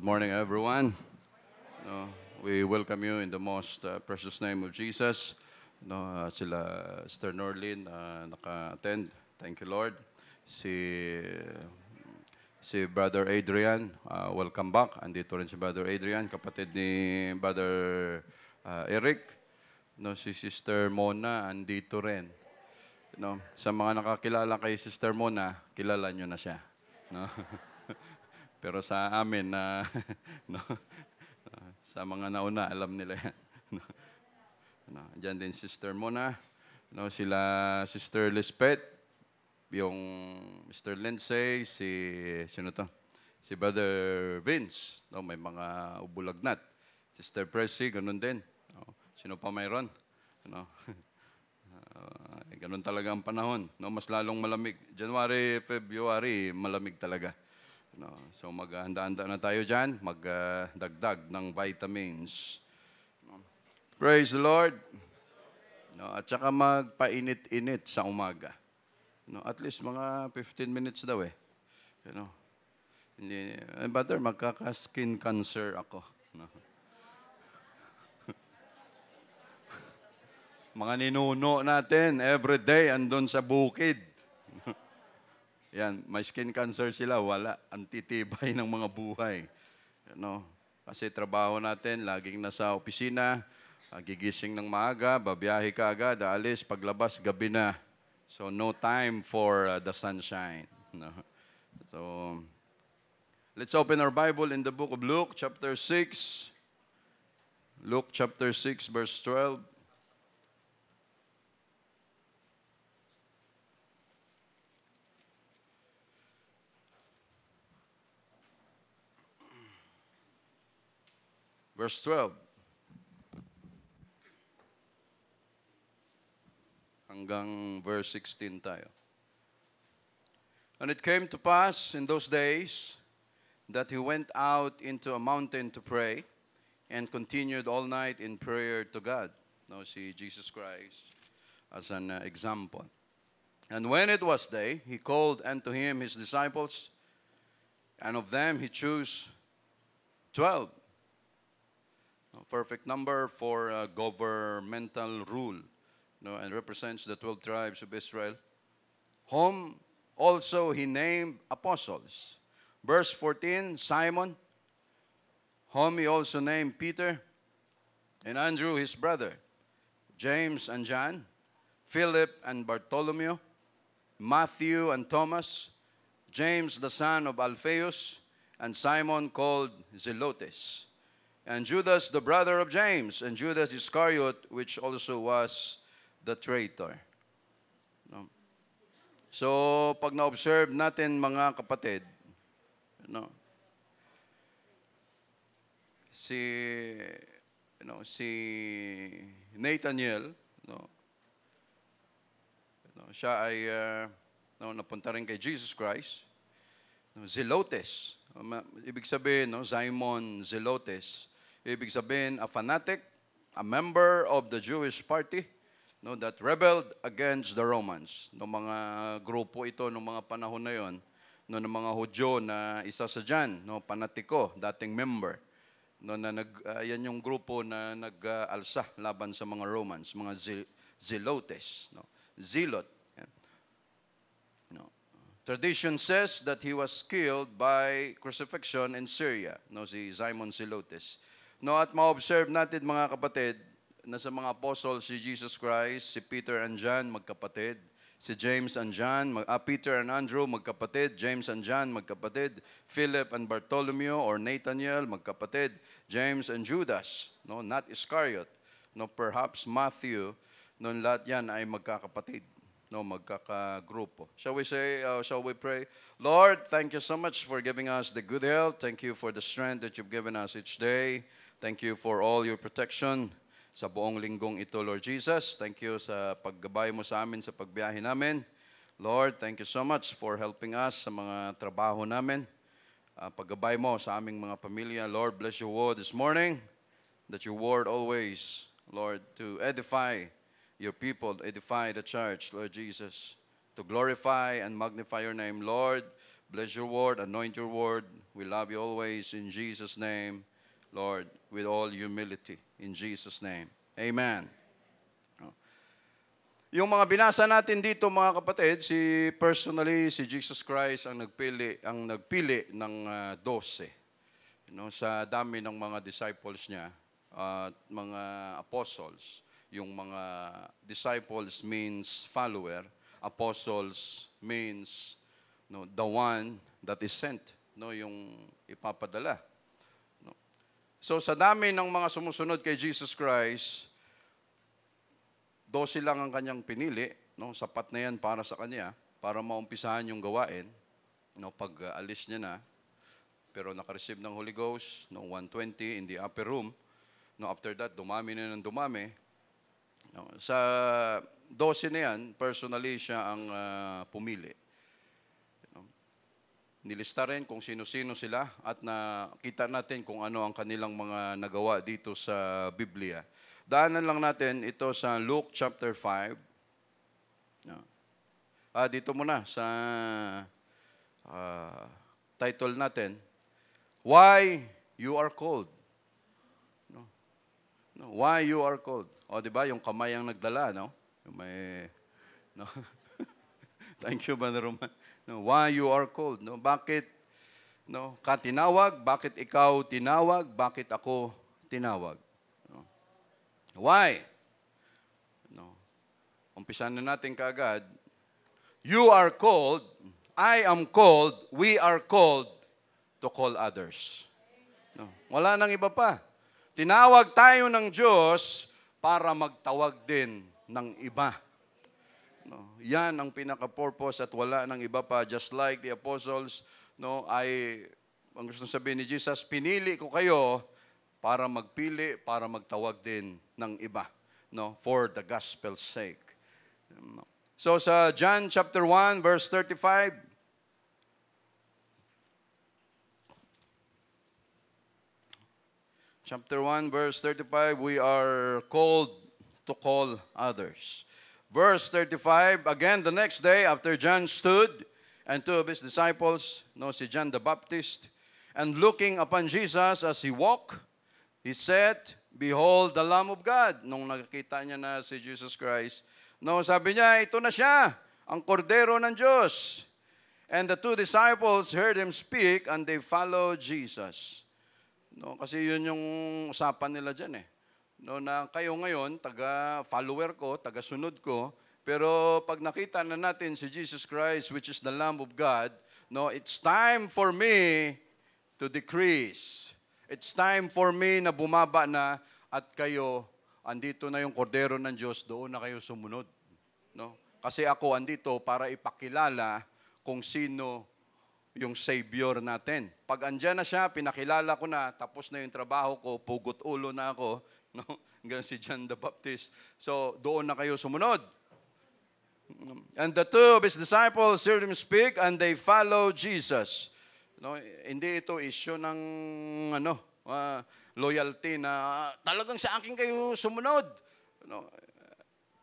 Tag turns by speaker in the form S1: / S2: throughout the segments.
S1: morning, everyone. No, we welcome you in the most precious name of Jesus. No, sila Sister Norlin naka-attend. Thank you, Lord. Si Brother Adrian, welcome back. Andito rin si Brother Adrian, kapatid ni Brother Eric. No, si Sister Mona, andito rin. No, sa mga nakakilala kay Sister Mona, kilala nyo na siya. No? Pero sa amin na no, sa mga nauna, alam nila yan. No, diyan din Sister Mona, no, sila Sister Lisbeth, yung Mr. Lindsay, sino to? Si Brother Vince, no, may mga ubulagnat. Sister Pressy, ganun din. No, sino pa mayroon? No. Ganun talaga ang panahon, no, mas lalong malamig. January, February, malamig talaga. No, so maghanda-handa na tayo dyan, magdagdag ng vitamins. No. Praise the Lord. No, at saka magpainit-init sa umaga. No, at least mga 15 minutes daw eh. You know. Brother, magkaka-skin cancer ako. No. Mga ninuno natin, everyday andun sa bukid. Yan, may skin cancer sila, wala. Antitibay ng mga buhay. No? Kasi trabaho natin, laging nasa opisina, gigising ng maaga, babiyahe ka agad, aalis, paglabas, gabi na. So, no time for the sunshine. No? So, let's open our Bible in the book of Luke, chapter 6. Luke, chapter 6, verse 12. Verse 12. Hanggang verse 16 tayo. And it came to pass in those days that he went out into a mountain to pray and continued all night in prayer to God. Now see Jesus Christ as an example. And when it was day, he called unto him his disciples, and of them he chose 12. Perfect number for governmental rule, no, and represents the 12 tribes of Israel, whom also he named apostles. Verse 14, Simon, whom he also named Peter, and Andrew his brother, James and John, Philip and Bartholomew, Matthew and Thomas, James the son of Alphaeus, and Simon called Zelotes, and Judas, the brother of James, and Judas Iscariot, which also was the traitor. No? So, pag na-observe natin mga kapatid, no, si Nathaniel, no, siya ay napunta rin kay Jesus Christ. No, Zelotes, ibig sabihin, no, Simon Zelotes, ibig sabihin, a fanatic, a member of the Jewish party, no, that rebelled against the Romans. No, mga grupo ito ng mga panahon na yon, no, ng mga Hudyo na isa sa dyan, no, panatiko, dating member. No, na yan yung grupo na nag-alsa laban sa mga Romans, mga Zelotes, no, Zelot. No. Tradition says that he was killed by crucifixion in Syria, no, si Simon Zelotes. No, at ma-observe natin mga kapatid, na sa mga apostles si Jesus Christ, si Peter and John, magkapatid. Si James and John, Peter and Andrew, magkapatid. James and John, magkapatid. Philip and Bartholomew or Nathaniel, magkapatid. James and Judas, no, not Iscariot. No, perhaps Matthew, no, lahat yan ay magkakapatid. No, magkakagrupo. Shall we pray? Lord, thank you so much for giving us the good health. Thank you for the strength that you've given us each day. Thank you for all your protection sa buong linggong ito, Lord Jesus. Thank you sa paggabay mo sa amin sa pagbiyahe namin. Lord, thank you so much for helping us sa mga trabaho namin. Paggabay mo sa aming mga pamilya. Lord, bless your word this morning. That your word always, Lord, to edify your people, edify the church, Lord Jesus. To glorify and magnify your name, Lord. Bless your word, anoint your word. We love you always in Jesus' name, Lord, with all humility. In Jesus' name. Amen. Yung mga binasa natin dito mga kapatid, personally si Jesus Christ ang nagpili ng 12. Sa dami ng mga disciples niya at mga apostles. Yung mga disciples means follower, apostles means the one that is sent, yung ipapadala. So sa dami ng mga sumusunod kay Jesus Christ, 12 lang ang kanyang pinili, sapat na yan para sa kanya, para maumpisahan yung gawain, pag alis niya na, pero nakareceive ng Holy Ghost, 120 in the upper room, after that, dumami na ng dumami. Sa 12 na yan, personally siya ang pumili. Nilista rin kung sino-sino sila at nakita natin kung ano ang kanilang mga nagawa dito sa Biblia. Daanan lang natin ito sa Luke chapter 5. Dito muna sa title natin, Why You Are Called. Why You Are Called. Di ba? Yung kamay ang nagdala, Yung may, Thank you, Brother Roman. Why You Are Called. Bakit, ka tinawag? Bakit ikaw tinawag? Bakit ako tinawag? Why? Umpisan na natin kaagad. You are called, I am called, we are called to call others. Wala nang iba pa. Tinawag tayo ng Diyos para magtawag din ng iba. Yan ang pinaka-purpose at wala nang iba pa. Just like the apostles, ang gusto sabihin ni Jesus, pinili ko kayo para magpili, para magtawag din ng iba, for the gospel's sake. So sa John chapter 1 verse 35, chapter 1 verse 35, we are called to call others. Verse 35, again the next day after John stood and two of his disciples, si John the Baptist, and looking upon Jesus as he walked, he said, Behold the Lamb of God. Nung nakita niya na si Jesus Christ, sabi niya, ito na siya, ang kordero ng Diyos. And the two disciples heard him speak and they followed Jesus. Kasi yun yung usapan nila dyan na kayo ngayon, taga-follower ko, taga-sunod ko, pero pag nakita na natin si Jesus Christ, which is the Lamb of God, it's time for me to decrease. It's time for me na bumaba na at kayo, andito na yung kordero ng Diyos, doon na kayo sumunod. Kasi ako andito para ipakilala kung sino yung Savior natin. Pag andyan na siya, pinakilala ko na, tapos na yung trabaho ko, pugot ulo na ako, hanggang si John the Baptist. So, doon na kayo sumunod. And the two of his disciples heard him speak and they followed Jesus. Hindi ito issue ng loyalty na talagang sa akin kayo sumunod.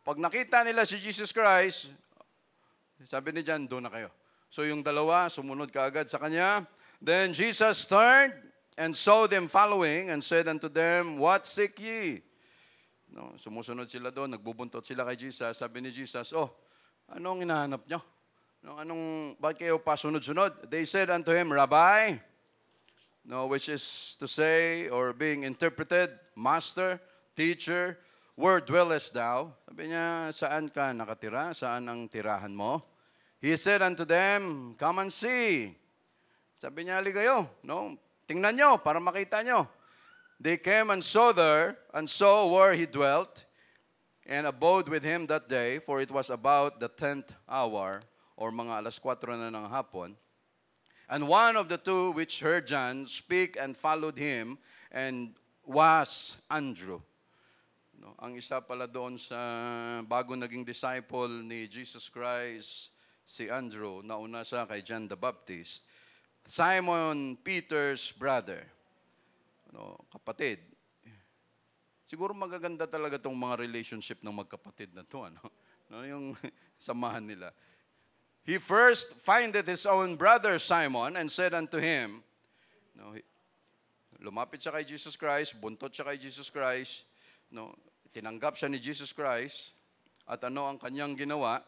S1: Pag nakita nila si Jesus Christ, sabi ni John, doon na kayo. So yung dalawa, sumunod kaagad sa kanya. Then Jesus turned and saw them following and said unto them, What seek ye? Sumusunod sila doon, nagbubuntot sila kay Jesus. Sabi ni Jesus, anong hinahanap nyo? Bakit kayo pasunod-sunod? They said unto him, Rabbi, which is to say, or being interpreted, Master, Teacher, where dwellest thou? Sabi niya, saan ka nakatira? Saan ang tirahan mo? He said unto them, Come and see. Sabi niya, aligayo. Tingnan nyo, para makita nyo. They came and saw there, and saw where he dwelt, and abode with him that day, for it was about the 10th hour, or mga 4:00 na ng hapon. And one of the two which heard John speak and followed him, and was Andrew. Ang isa pala doon sa bago naging disciple ni Jesus Christ, si Andrew, nauna siya kay John the Baptist. Simon Peter's brother. Kapatid. Siguro magaganda talaga itong mga relationship ng magkapatid na to. Yung samahan nila. he first findeth his own brother Simon and said unto him, no, lumapit siya kay Jesus Christ, buntot siya kay Jesus Christ, no, tinanggap siya ni Jesus Christ, at ano ang kanyang ginawa?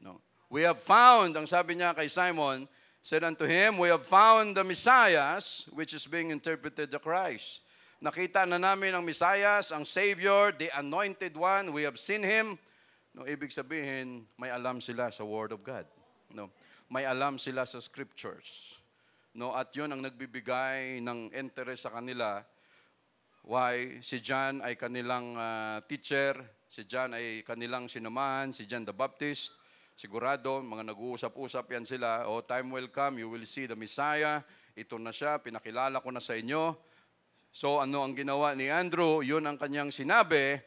S1: No. We have found, ang sabi niya kay Simon, said unto him, we have found the Messiah, which is being interpreted the Christ. Nakita na namin ang Messiah, ang Savior, the Anointed One. We have seen Him. No, ibig sabihin, may alam sila sa Word of God. No, may alam sila sa Scriptures. No, at yun ang nagbibigay ng interest sa kanila. Why? Si John ay kanilang teacher. Si John ay kanilang sinamahan. Si John the Baptist. Sigurado, mga nag-uusap-usap yan sila. Oh, time will come, you will see the Messiah. Ito na siya, pinakilala ko na sa inyo. So ano ang ginawa ni Andrew? Yun ang kanyang sinabi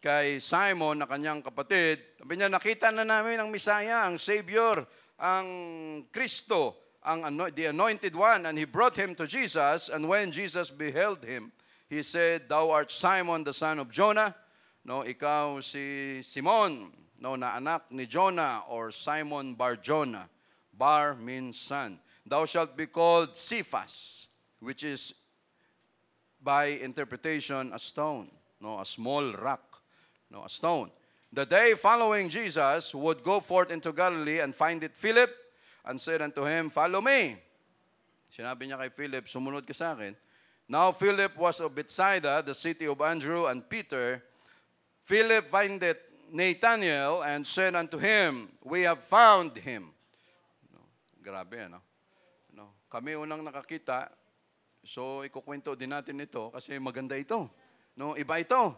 S1: kay Simon na kanyang kapatid. Sabi niya, nakita na namin ang Messiah, ang Savior, ang Kristo, the Anointed One. And he brought him to Jesus. And when Jesus beheld him, he said, Thou art Simon, the son of Jonah. No, ikaw si Simon, no, na anak ni Jonah, or Simon Bar-Jonah. Bar means son. Thou shalt be called Cephas, which is by interpretation a stone, no, a small rock, no, a stone. The day following Jesus would go forth into Galilee and find it Philip, and said unto him, Follow me. Sinabi niya kay Philip, sumunod ka sa akin. Now Philip was of Bethsaida, the city of Andrew and Peter. Philip findeth Nathanael and said unto him, We have found him. No, grabe, ano? No, kami unang nakakita, so ikukwento din natin ito kasi maganda ito. No, iba ito.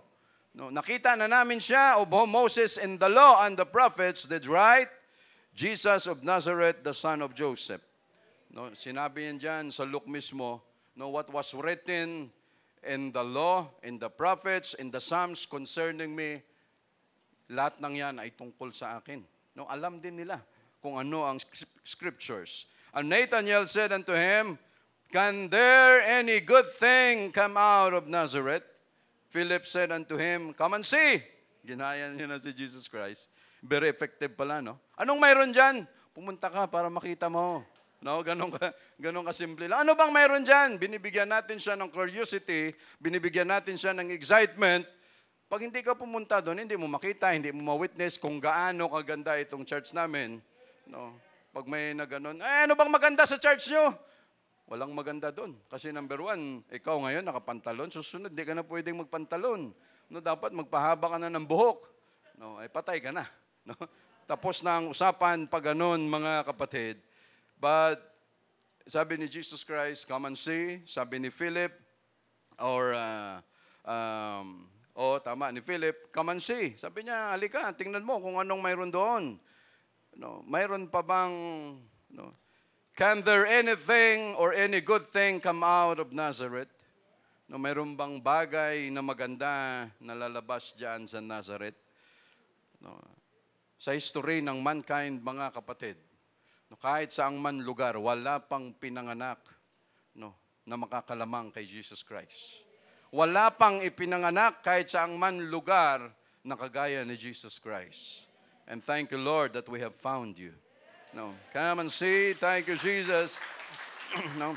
S1: No, nakita na namin siya of whom Moses in the law and the prophets did write, Jesus of Nazareth, the son of Joseph. No, sinabi yan dyan sa Luke mismo, no, what was written in the law, in the prophets, in the Psalms concerning me, lahat ng yan ay tungkol sa akin. No, alam din nila kung ano ang scriptures. And Nathanael said unto him, Can there any good thing come out of Nazareth? Philip said unto him, Come and see. Ginaya niya na si Jesus Christ. Very effective pala, no? Anong mayroon dyan? Pumunta ka para makita mo. No, ganun kasimple lang. Ano bang mayroon dyan? Binibigyan natin siya ng curiosity, binibigyan natin siya ng excitement. Pag hindi ka pumunta doon, hindi mo makita, hindi mo ma-witness kung gaano kaganda itong church namin. No? Pag may na ganun, ano bang maganda sa church nyo? Walang maganda doon. Kasi number one, ikaw ngayon nakapantalon, susunod, hindi ka na pwedeng magpantalon. No, dapat magpahaba ka na ng buhok. No, ay patay ka na. No? Tapos na ang usapan pag ganun, mga kapatid. But sabi ni Jesus Christ, come and see. Sabi ni Philip, tama, ni Philip, come and see. Sabi niya, halika, tingnan mo kung anong mayroon doon. No, mayroon pa bang, no, can there anything or any good thing come out of Nazareth? No, mayroon bang bagay na maganda na lalabas diyan sa Nazareth? No, sa history ng mankind, mga kapatid, no, kahit saang man lugar, wala pang pinanganak, no, na makakalamang kay Jesus Christ. Wala pang ipinanganak kahit saang man lugar na kagaya ni Jesus Christ. And thank you, Lord, that we have found you. No, come and see. Thank you, Jesus. No.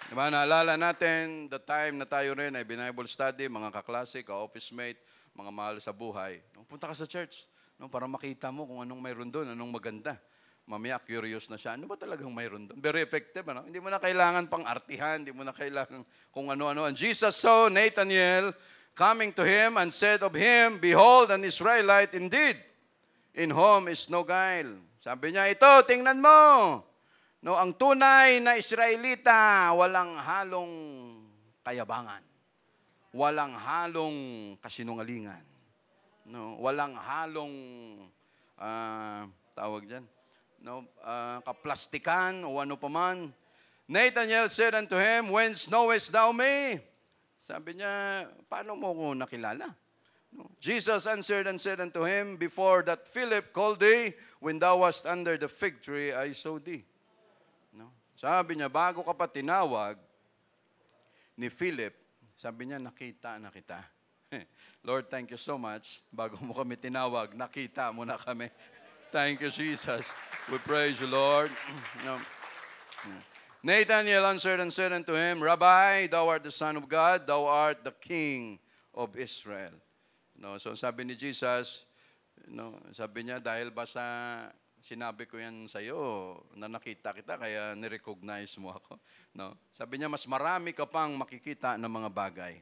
S1: Diba, naalala natin, the time na tayo rin ay Bible study, mga kaklase, ka-office mate, mga mahal sa buhay. No, punta ka sa church, no, para makita mo kung anong mayroon doon, anong maganda. Mamaya, curious na siya, ano ba talagang mayroon doon? Very effective, ano? Hindi mo na kailangan pang artihan, hindi mo na kailangan kung ano-ano. And Jesus saw Nathanael coming to him and said of him, Behold, an Israelite indeed, in whom is no guile. Sabi niya, ito, tingnan mo. No, ang tunay na Israelita, walang halong kayabangan. Walang halong kasinungalingan. No, walang halong, tawag dyan, no, kaplastikan o ano paman. Nathanael said unto him, Whence knowest thou me? Sabi niya, paano mo ko nakilala? No. Jesus answered and said unto him, Before that Philip called thee, when thou wast under the fig tree, I saw thee. No. Sabi niya, bago ka pa tinawag ni Philip, sabi niya, nakita na kita. Lord, thank you so much. Bago mo kami tinawag, nakita mo na kami. Thank you, Jesus. We praise you, Lord. No. Nathanael answered and said unto him, Rabbi, thou art the Son of God, thou art the King of Israel. No, so sabi ni Jesus, no, sabi niya, dahil ba sa sinabi ko yan sa iyo, na nakita kita, kaya nirecognize mo ako. No? Sabi niya, mas marami ka pang makikita ng mga bagay.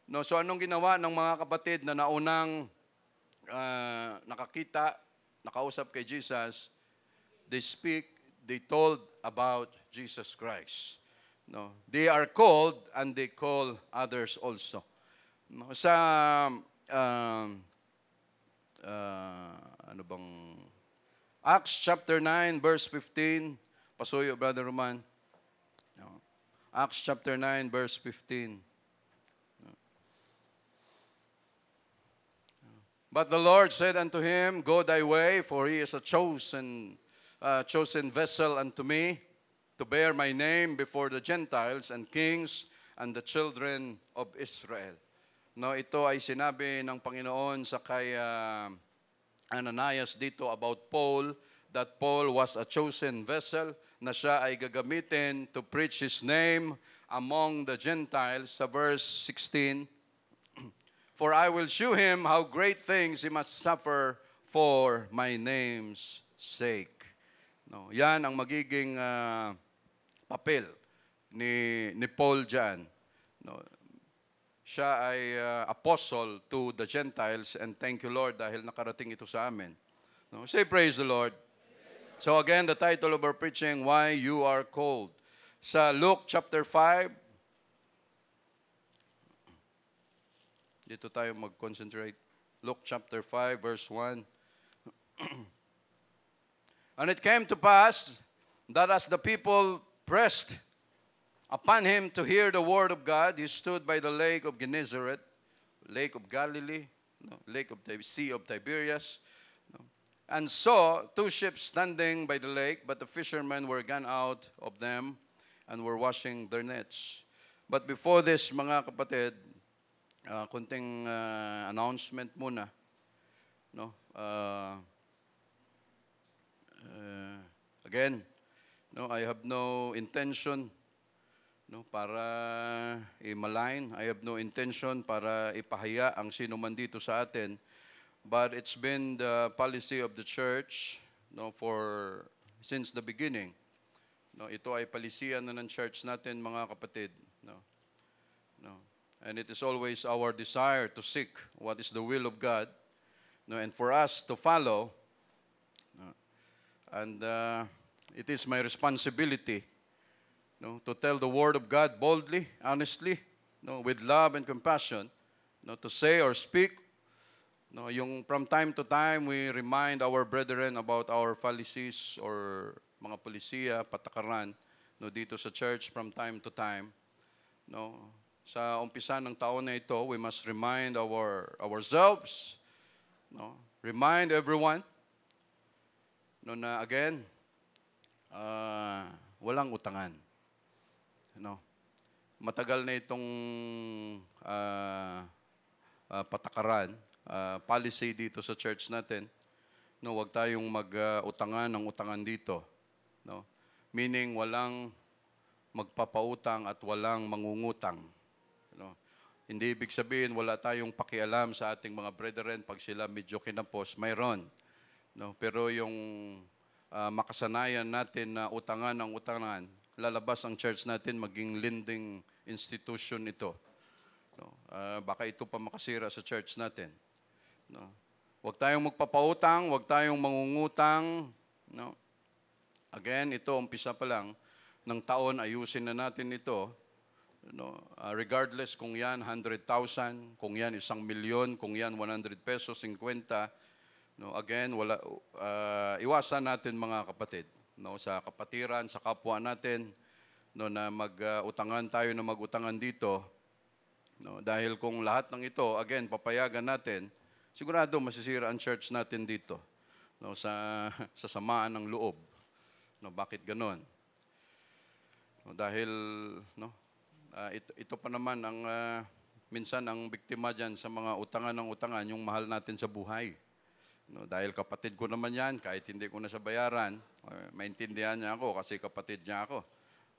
S1: No, so anong ginawa ng mga kapatid na naunang nakakita, nakausap kay Jesus? They told about Jesus Christ. No, they are called and they call others also. No, sa ano bang Acts chapter 9 verse 15, pasuyo Brother Roman. No. Acts chapter 9 verse 15. But the Lord said unto him, Go thy way, for he is a chosen vessel unto me, to bear my name before the Gentiles and kings and the children of Israel. No, ito ay sinabi ng Panginoon sa kay Ananias dito about Paul, that Paul was a chosen vessel na siya ay gagamitin to preach his name among the Gentiles. Sa verse 16, For I will shew him how great things he must suffer for my name's sake. No, yan ang magiging papel ni Paul dyan. No, siya ay apostle to the Gentiles, and thank you, Lord, dahil nakarating ito sa amin. No, say praise the Lord. So again, the title of our preaching, Why You Are Called. Sa Luke chapter 5, dito tayo mag-concentrate. Luke chapter 5, verse 1. And it came to pass that as the people pressed upon him to hear the word of God, he stood by the lake of Gennesaret, lake of Galilee, lake of Sea of Tiberias, and saw two ships standing by the lake, but the fishermen were gone out of them and were washing their nets. But before this, mga kapatid, kunting announcement muna. No? Again, no, I have no intention para i-malign. I have no intention para ipahiya ang sino man dito sa atin. But it's been the policy of the church since the beginning. No, ito ay palisiyan na ng church natin, mga kapatid. No. And it is always our desire to seek what is the will of God, and for us to follow. And it is my responsibility to tell the word of God boldly, honestly, with love and compassion, to say or speak. Yung from time to time, we remind our brethren about our policies or mga polisiya, patakaran, dito sa church from time to time. Sa umpisa ng taon na ito, we must remind ourselves, remind everyone, na again, walang utangan. Matagal na itong patakaran, policy dito sa church natin. Huwag tayong mag-utangan ng utangan dito. Meaning, walang magpapautang at walang mangungutang. Hindi ibig sabihin, wala tayong pakialam sa ating mga brethren pag sila medyo kinapos, mayroon. Pero yung makasanayan natin na utangan ng utangan, lalabas ang church natin maging lending institution ito. Baka ito pa makasira sa church natin. Huwag tayong magpapautang, huwag tayong mangungutang. Again, ito, umpisa pa lang ng taon, ayusin na natin ito. Regardless kung yan 100,000, kung yan 1,000,000, kung yan 100 pesos, 50. Again, iwasan natin, mga kapatid, sa kapatiran, sa kapwa natin, na mag-utangan tayo na mag-utangan dito. Dahil kung lahat ng ito, again, papayagan natin, sigurado masisira ang church natin dito, sa samaan ng loob. Bakit ganon? Dahil, ito pa naman ang minsan ang biktima dyan sa mga utangan ng utangan, yung mahal natin sa buhay. No, dahil kapatid ko naman yan, kahit hindi ko na siya bayaran, maintindihan niya ako kasi kapatid niya ako.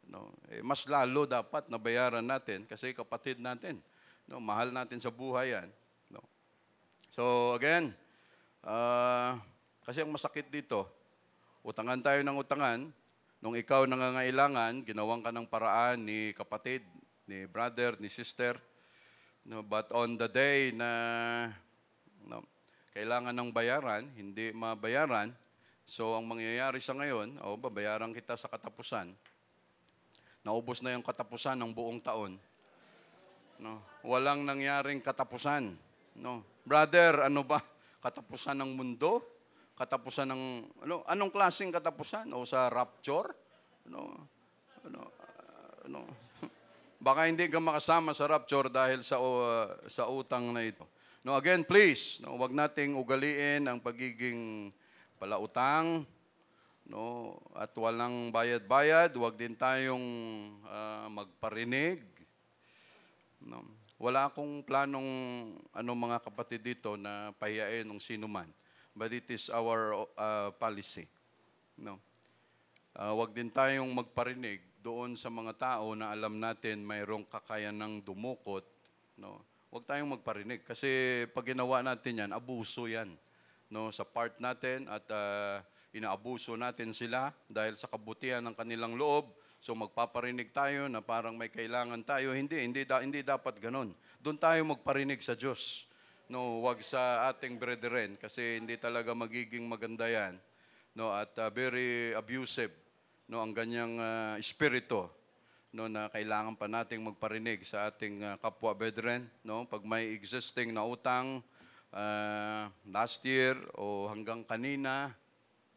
S1: No, mas lalo dapat na bayaran natin kasi kapatid natin. No, mahal natin sa buhay yan. No. So again, kasi ang masakit dito, utangan tayo ng utangan, nung ikaw nangangailangan, ginawan ka ng paraan ni kapatid, ni brother, ni sister. No, but on the day na kailangan ng bayaran, hindi mabayaran, so ang mangyayari sa ngayon, babayaran kita sa katapusan. Naubos na yung katapusan ng buong taon. No, walang nangyaring katapusan. No. Brother, ano ba? Katapusan ng mundo? Katapusan ng anong klaseng katapusan? O sa rapture? Baka hindi ka makasama sa rapture dahil sa utang na ito. No, again, please, wag nating ugaliin ang pagiging palautang, no, at walang bayad-bayad. Wag din tayong magparinig. No. Wala akong planong mga kapatid dito na pahiyain ng sino man. But it is our policy. No. Wag din tayong magparinig doon sa mga tao na alam natin mayroong kakayanang dumukot. No. Wag tayong magparinig kasi pag ginawa natin yan, abuso yan. No, sa part natin at inaabuso natin sila dahil sa kabutihan ng kanilang loob. So magpaparinig tayo na parang may kailangan tayo. Hindi dapat ganun. Doon tayo magparinig sa Diyos. No, wag sa ating brethren kasi hindi talaga magiging maganda yan. No, at very abusive, no, ang ganyang espiritu, no, na kailangan pa nating magparinig sa ating kapwa brethren, no, pag may existing na utang last year o hanggang kanina,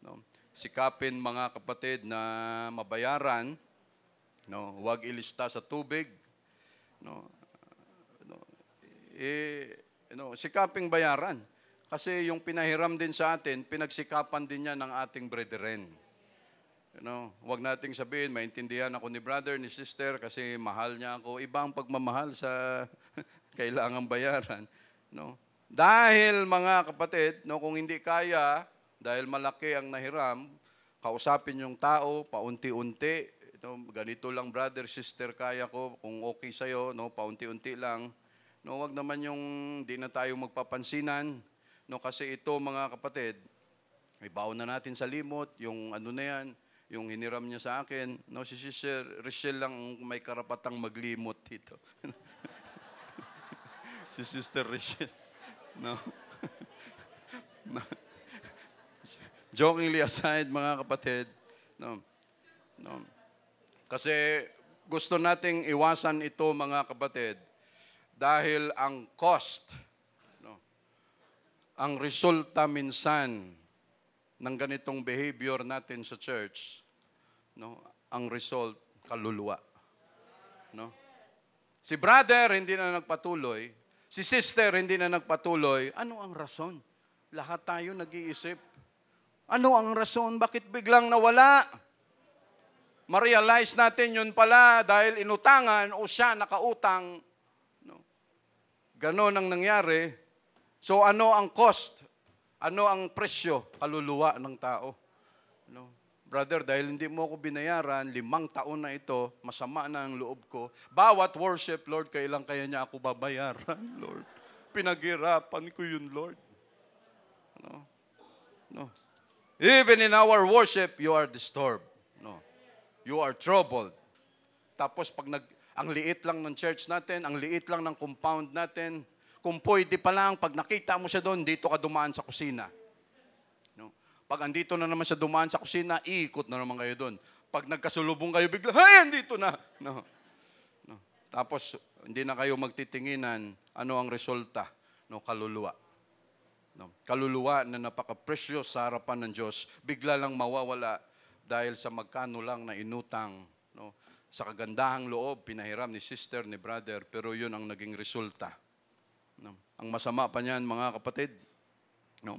S1: no, sikapin mga kapatid na mabayaran, no, huwag ilista sa tubig, no, sikaping bayaran. Kasi yung pinahiram din sa atin, pinagsikapan din yan ng ating brethren. Huwag nating sabihin, maintindihan ako ni brother, ni sister, kasi mahal niya ako. Ibang pagmamahal sa kailangang bayaran. No? Dahil mga kapatid, kung hindi kaya, dahil malaki ang nahiram, kausapin yung tao, paunti-unti. Ganito lang brother, sister, kaya ko. Kung okay sa'yo, paunti-unti lang. Huwag naman yung di na tayo magpapansinan. Kasi ito mga kapatid, ibaon na natin sa limot, yung na yan, yung hiniram niya sa akin. Si Sister Rachel lang may karapatang maglimot dito. Si Sister Rachel. Jokingly aside, mga kapatid, kasi gusto nating iwasan ito, mga kapatid, dahil ang cost, ang resulta minsan ng ganitong behavior natin sa church, ang result, kaluluwa. Si brother hindi na nagpatuloy, si sister hindi na nagpatuloy, ano ang rason? Lahat tayo nag-iisip. Ano ang rason? Bakit biglang nawala? Ma-realize natin yun pala dahil inutangan o siya nakautang. Ganon ang nangyari. So ano ang cost? Ano ang presyo? Kaluluwa ng tao. Brother, dahil hindi mo ako binayaran, 5 taon na ito, masama na ang loob ko. Bawat worship, Lord, kailan kaya niya ako babayaran, Lord? Pinaghirapan ko yun, Lord. Even in our worship, you are disturbed. You are troubled. Tapos pag ang liit lang ng church natin, ang liit lang ng compound natin, kung pwede pa lang, pag nakita mo siya doon, dito ka dumaan sa kusina. Pag andito na naman siya dumaan sa kusina, iikot na naman kayo doon. Pag nagkasulubong kayo, bigla, ay, andito na. Tapos, hindi na kayo magtitinginan, ano ang resulta? Kaluluwa. Kaluluwa na napaka-precious sa harapan ng Diyos, bigla lang mawawala dahil sa magkano lang na inutang. Sa kagandahang loob, pinahiram ni sister, ni brother, pero yun ang naging resulta. Ang masama pa niyan, mga kapatid,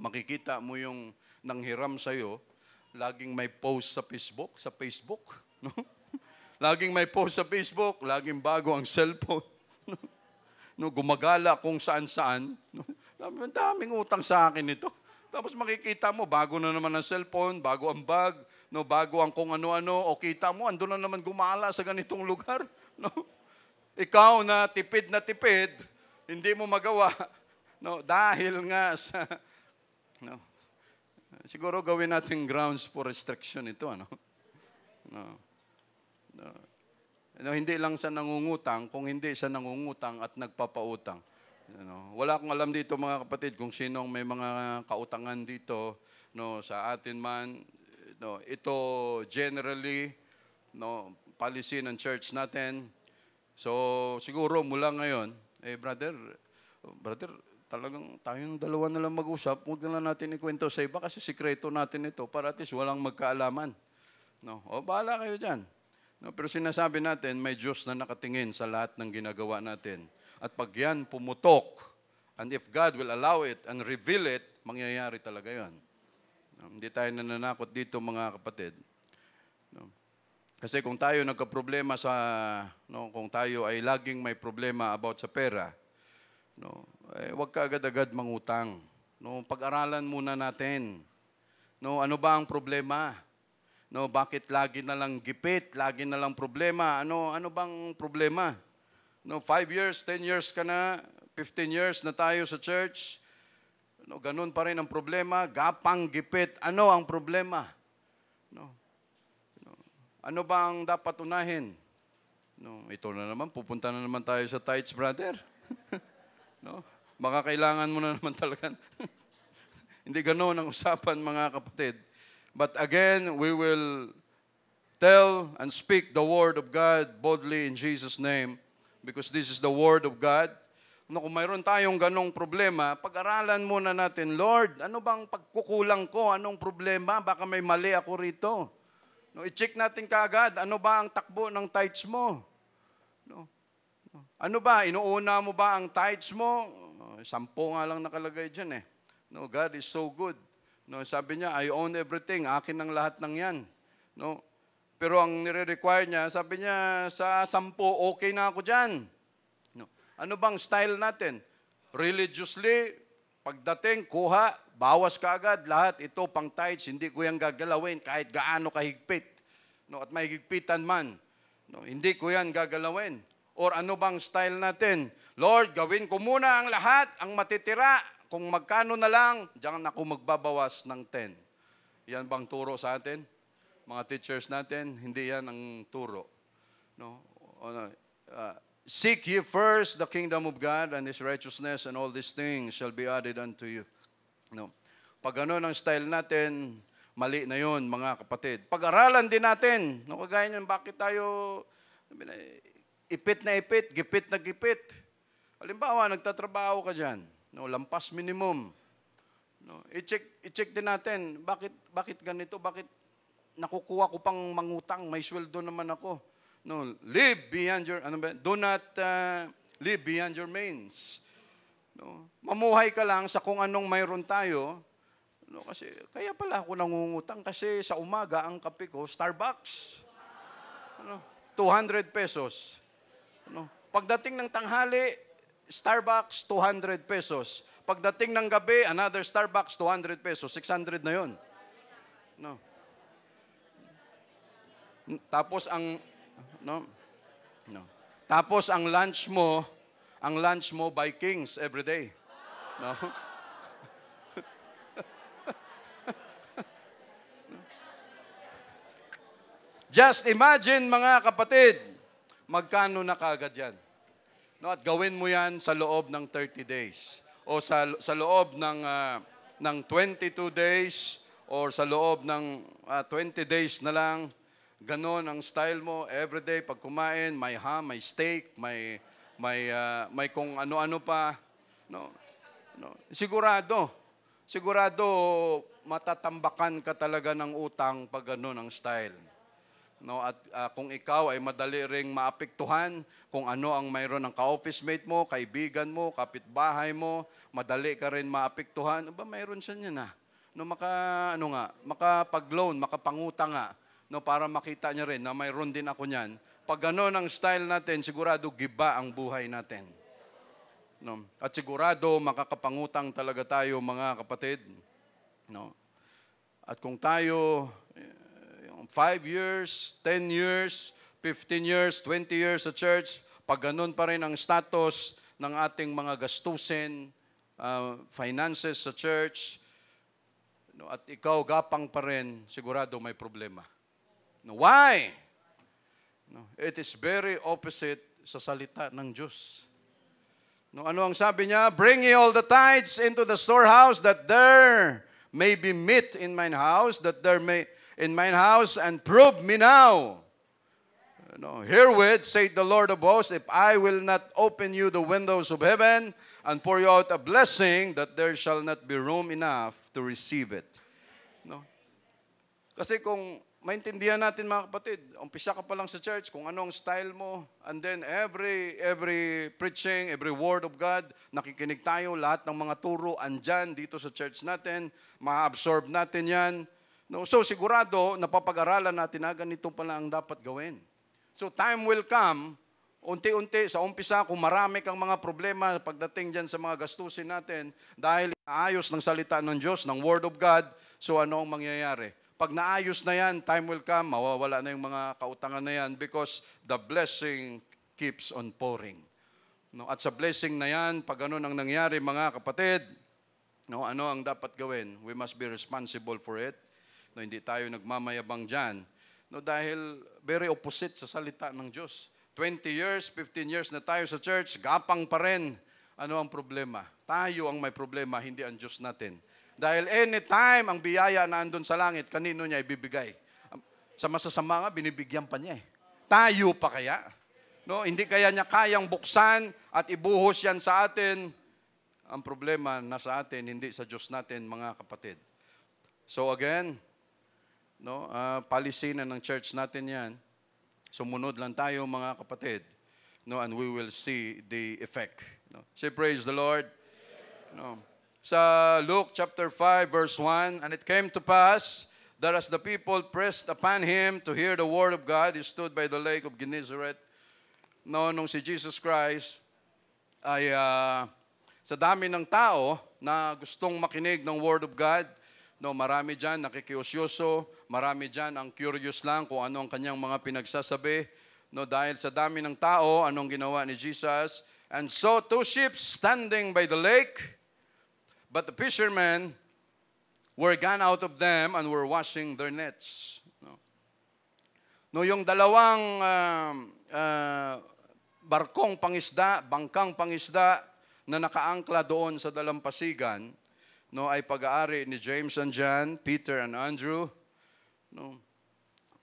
S1: makikita mo yung nanghiram sa'yo, laging may post sa Facebook. Laging may post sa Facebook, laging bago ang cellphone. Gumagala kung saan-saan. Ang daming utang sa akin ito. Tapos makikita mo, bago na naman ang cellphone, bago ang bag, no, bago ang kung ano-ano, o kita mo, ando na naman gumala sa ganitong lugar. No? Ikaw na tipid, hindi mo magawa. No, dahil nga sa, no, siguro gawin natin grounds for restriction ito. Ano? No, no, no, hindi lang sa nangungutang, kung hindi sa nangungutang at nagpapautang. Wala akong alam dito mga kapatid kung sinong may mga kautangan dito, no, sa atin man. No, ito generally, no, policy ng church natin. So siguro mula ngayon, brother, talagang tayong dalawa na lang mag-usap, huwag na lang natin ikwento sa iba kasi sikreto natin ito para at least walang magkaalaman. No, o bahala kayo dyan. No, pero sinasabi natin, may Diyos na nakatingin sa lahat ng ginagawa natin. At pag yan pumutok, and if God will allow it and reveal it, mangyayari talaga yan. No, hindi tayo nananakot dito mga kapatid. No. Kasi kung tayo nagka-problema kung tayo ay laging may problema about sa pera, no, huwag ka agad-agad mangutang. No, pag-aralan muna natin. No, ano ba ang problema? No, bakit lagi na lang gipit, lagi na lang problema? Ano bang problema? No, 5 years, 10 years ka na, 15 years na tayo sa church. No, ganun pa rin ang problema, gapang gipit. Ano ang problema? No. Ano ba ang dapat unahin? No, ito na naman, pupunta na naman tayo sa tithes, brother. No? Baka kailangan mo na naman talaga. Hindi ganoon ang usapan, mga kapatid. But again, we will tell and speak the word of God boldly in Jesus' name because this is the word of God. No, kung mayroon tayong ganong problema, pag-aralan muna natin, Lord, ano bang pagkukulang ko? Anong problema? Baka may mali ako rito. No, i-check natin kaagad, ano ba ang takbo ng tithes mo? No. Ano ba, inuuna mo ba ang tithes mo? 10 nga lang nakalagay dyan eh. No, God is so good. No, sabi niya, I own everything, akin ang lahat ng yan. No. Pero ang nire-require niya, sabi niya, sa 10, okay na ako dyan. No. Ano bang style natin? Religiously, pagdating, kuha, bawas ka agad, lahat ito pang tithes, hindi ko yan gagalawin kahit gaano kahigpit. No, at mahigpitan man. No, hindi ko yan gagalawin. Or ano bang style natin? Lord, gawin ko muna ang lahat, ang matitira. Kung magkano na lang, diyan ako magbabawas ng 10. Yan bang turo sa atin? Mga teachers natin, hindi yan ang turo. No? Seek ye first the kingdom of God and His righteousness, and all these things shall be added unto you. No. Pag ano ang style natin, mali na yun, mga kapatid. Pag-aralan din natin. No, kagaya niyan, bakit tayo ipit na ipit, gipit na gipit. Halimbawa, nagtatrabaho ka dyan. No, lampas minimum. No, i-check din natin, bakit ganito? Bakit nakukuha ko pang mangutang? May sweldo naman ako. No, live beyond your, do not live beyond your means. No, mamuhay ka lang sa kung anong mayroon tayo. No, kasi kaya pala ako nangungutang kasi sa umaga ang kape ko Starbucks. 200 pesos. Pagdating ng tanghali, Starbucks 200 pesos. Pagdating ng gabi, another Starbucks 200 pesos. 600 na 'yon. No. Tapos ang Tapos ang lunch mo Vikings every day. No. Just imagine, mga kapatid, magkano na kaagad yan. No, at gawin mo yan sa loob ng 30 days. O sa loob ng 22 days or sa loob ng 20 days na lang. Ganon ang style mo. Everyday, pag kumain, may ham, may steak, may kung ano-ano pa. No, sigurado matatambakan ka talaga ng utang pag ganon ang style. No, at kung ikaw ay madali ring maapektuhan, kung ano ang mayroon ng ka-office mate mo, kaibigan mo, kapitbahay mo, madali ka rin maapektuhan, mayroon siya niya na. No, makapag-loan, makapangutang nga, no, para makita niya rin na mayroon din ako niyan. Pag gano'n ang style natin, sigurado giba ang buhay natin. No? At sigurado makakapangutang talaga tayo, mga kapatid. No? At kung tayo, 5 years, 10 years, 15 years, 20 years sa church, pag ganun pa rin ang status ng ating mga gastusin, finances sa church, no, at ikaw gapang pa rin, sigurado may problema. No, why? No, it is very opposite sa salita ng Diyos. No, ano ang sabi niya? Bring ye all the tithes into the storehouse, that there may be meat in mine house, that there may in mine house, and prove me now. No, herewith, saith the Lord of hosts, if I will not open you the windows of heaven and pour you out a blessing, that there shall not be room enough to receive it. No? Kasi kung maintindihan natin mga kapatid, umpisa ka pa lang sa church, kung ano ang style mo, and then every preaching, every word of God, nakikinig tayo, lahat ng mga turo andyan dito sa church natin, ma-absorb natin yan. No? So sigurado, napapag-aralan natin na ganito pala ang dapat gawin. So time will come, unti-unti, sa umpisa, kung marami kang mga problema pagdating dyan sa mga gastusin natin, dahil naayos ng salita ng Diyos, ng Word of God, so ano ang mangyayari? Pag naayos na yan, time will come, mawawala na yung mga kautangan na yan because the blessing keeps on pouring. No, at sa blessing na yan, pag ano ang nangyari mga kapatid, no, ano ang dapat gawin? We must be responsible for it. No, hindi tayo nagmamayabang dyan. No, dahil very opposite sa salita ng Diyos. 20 years, 15 years na tayo sa church, gapang pa rin. Ano ang problema? Tayo ang may problema, hindi ang Diyos natin. Dahil anytime ang biyaya na andun sa langit, kanino niya ibibigay? Sa masasama nga, binibigyan pa niya eh. Tayo pa kaya? No, hindi kaya niya kayang buksan at ibuhos yan sa atin. Ang problema nasa atin, hindi sa Diyos natin, mga kapatid. So again, no, policy na ng church natin yan. Sumunod lang tayo mga kapatid, no, and we will see the effect. No. Say praise the Lord. No. Sa Luke chapter 5 verse 1, and it came to pass that as the people pressed upon him to hear the word of God, he stood by the lake of Gennesaret. No, nung si Jesus Christ ay sa dami ng tao na gustong makinig ng word of God, no, marami dyan nakikiusyoso, marami dyan ang curious lang kung ano ang kanyang mga pinagsasabi. No, dahil sa dami ng tao, anong ginawa ni Jesus? And saw 2 ships standing by the lake, but the fishermen were gone out of them and were washing their nets. No, yung dalawang barkong pangisda, bangkang pangisda na nakaangkla doon sa dalampasigan, no, ay pag-aari ni James and John, Peter and Andrew. No.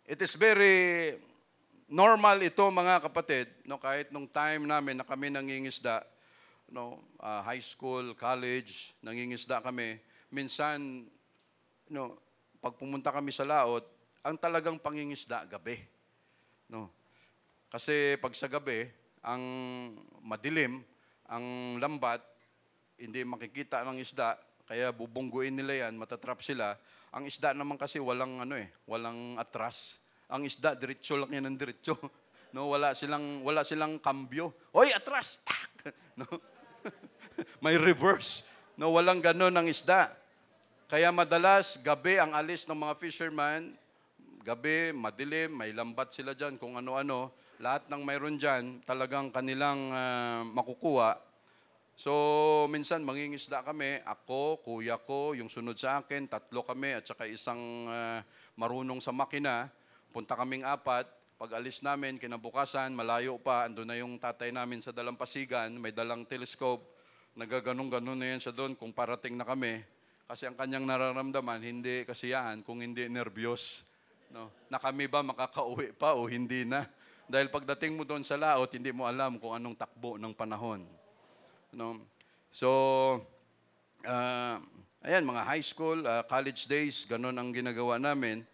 S1: It is very normal ito mga kapatid, no, kahit nung time namin na kami nangingisda, no, high school, college, nangingisda kami, minsan, no, pag pumunta kami sa laot, ang talagang pangingisda gabi. No. Kasi pag sa gabi, ang madilim, ang lambat, hindi makikita ng isda, kaya bubungguin nila yan, matatrap sila. Ang isda naman kasi walang walang atras. Ang isda diretso lang yan ng diretso. No, wala silang kambyo. Oy, atras. No. May reverse. No, walang ganoon ang isda. Kaya madalas gabi ang alis ng mga fisherman, gabi, madilim, may lambat sila diyan kung ano-ano. Lahat ng mayroon diyan, talagang kanilang makukuha. So, minsan mangingisda kami, ako, kuya ko, yung sunod sa akin, 3 kami, at saka isang marunong sa makina. Punta kaming 4. Pag alis namin, kinabukasan, malayo pa, andun na yung tatay namin sa dalampasigan, may dalang telescope, nagaganong-ganon na yan siya doon kung parating na kami. Kasi ang kanyang nararamdaman, hindi kasiyahan, kung hindi nervyos. No? Na kami ba makakauwi pa o hindi na? Dahil pagdating mo doon sa laot, hindi mo alam kung anong takbo ng panahon. No? So, ayan, mga high school, college days, ganun ang ginagawa namin.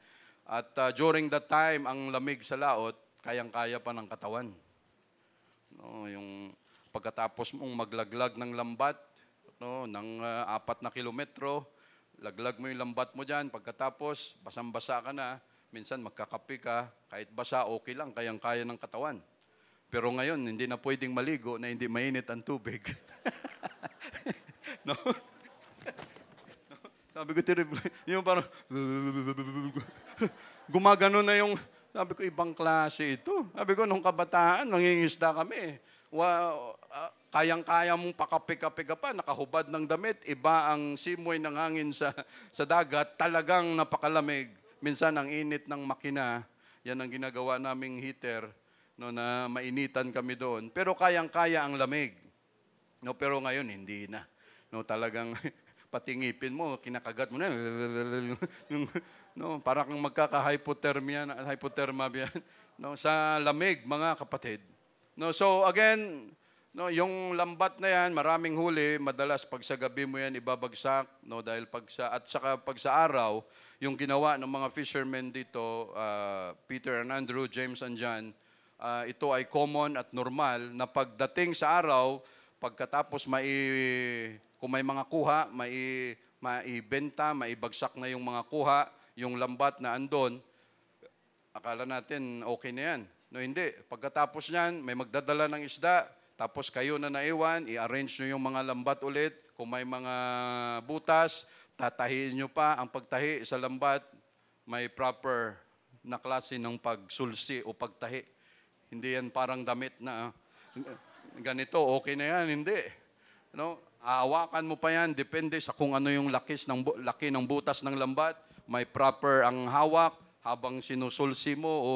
S1: At during that time, ang lamig sa laot, kayang-kaya pa ng katawan. No, yung pagkatapos mong maglaglag ng lambat, no, ng 4 na kilometro, laglag mo yung lambat mo dyan, pagkatapos, basang-basa ka na, minsan magkakapi ka, kahit basa, okay lang, kayang-kaya ng katawan. Pero ngayon, hindi na pwedeng maligo na hindi mainit ang tubig. No? No? So Sabi ko, yung parang, gumagano na yung, sabi ko, ibang klase ito. Sabi ko, nung kabataan, nangingisda kami. Kayang-kaya mong pakape-kape ka pa, nakahubad ng damit, iba ang simoy ng hangin sa dagat, talagang napakalamig. Minsan, ang init ng makina, yan ang ginagawa naming heater, no, na mainitan kami doon. Pero kayang-kaya ang lamig. No, pero ngayon, hindi na. No, talagang pati ngipin mo, kinakagat mo na. No, para kang magkaka-hypothermia yan, no, sa lamig, mga kapatid. No, so again, no, yung lambat na yan, maraming huli, madalas pag sa gabi mo yan ibabagsak, no, dahil pag sa araw, yung ginawa ng mga fishermen dito, Peter and Andrew, James and John, ito ay common at normal na pagdating sa araw, pagkatapos kung may mga kuha, maibenta, maibagsak na yung mga kuha, yung lambat na andon, akala natin okay na yan. No, hindi. Pagkatapos niyan, may magdadala ng isda, tapos kayo na naiwan, i-arrange nyo yung mga lambat ulit. Kung may mga butas, tatahiin nyo pa. Ang pagtahi sa lambat, may proper na klase ng pagsulsi o pagtahi. Hindi yan parang damit na ganito, okay na yan. Hindi. No? Aawakan mo pa yan, depende sa kung ano yung laki ng butas ng lambat. May proper ang hawak habang sinusulsi mo o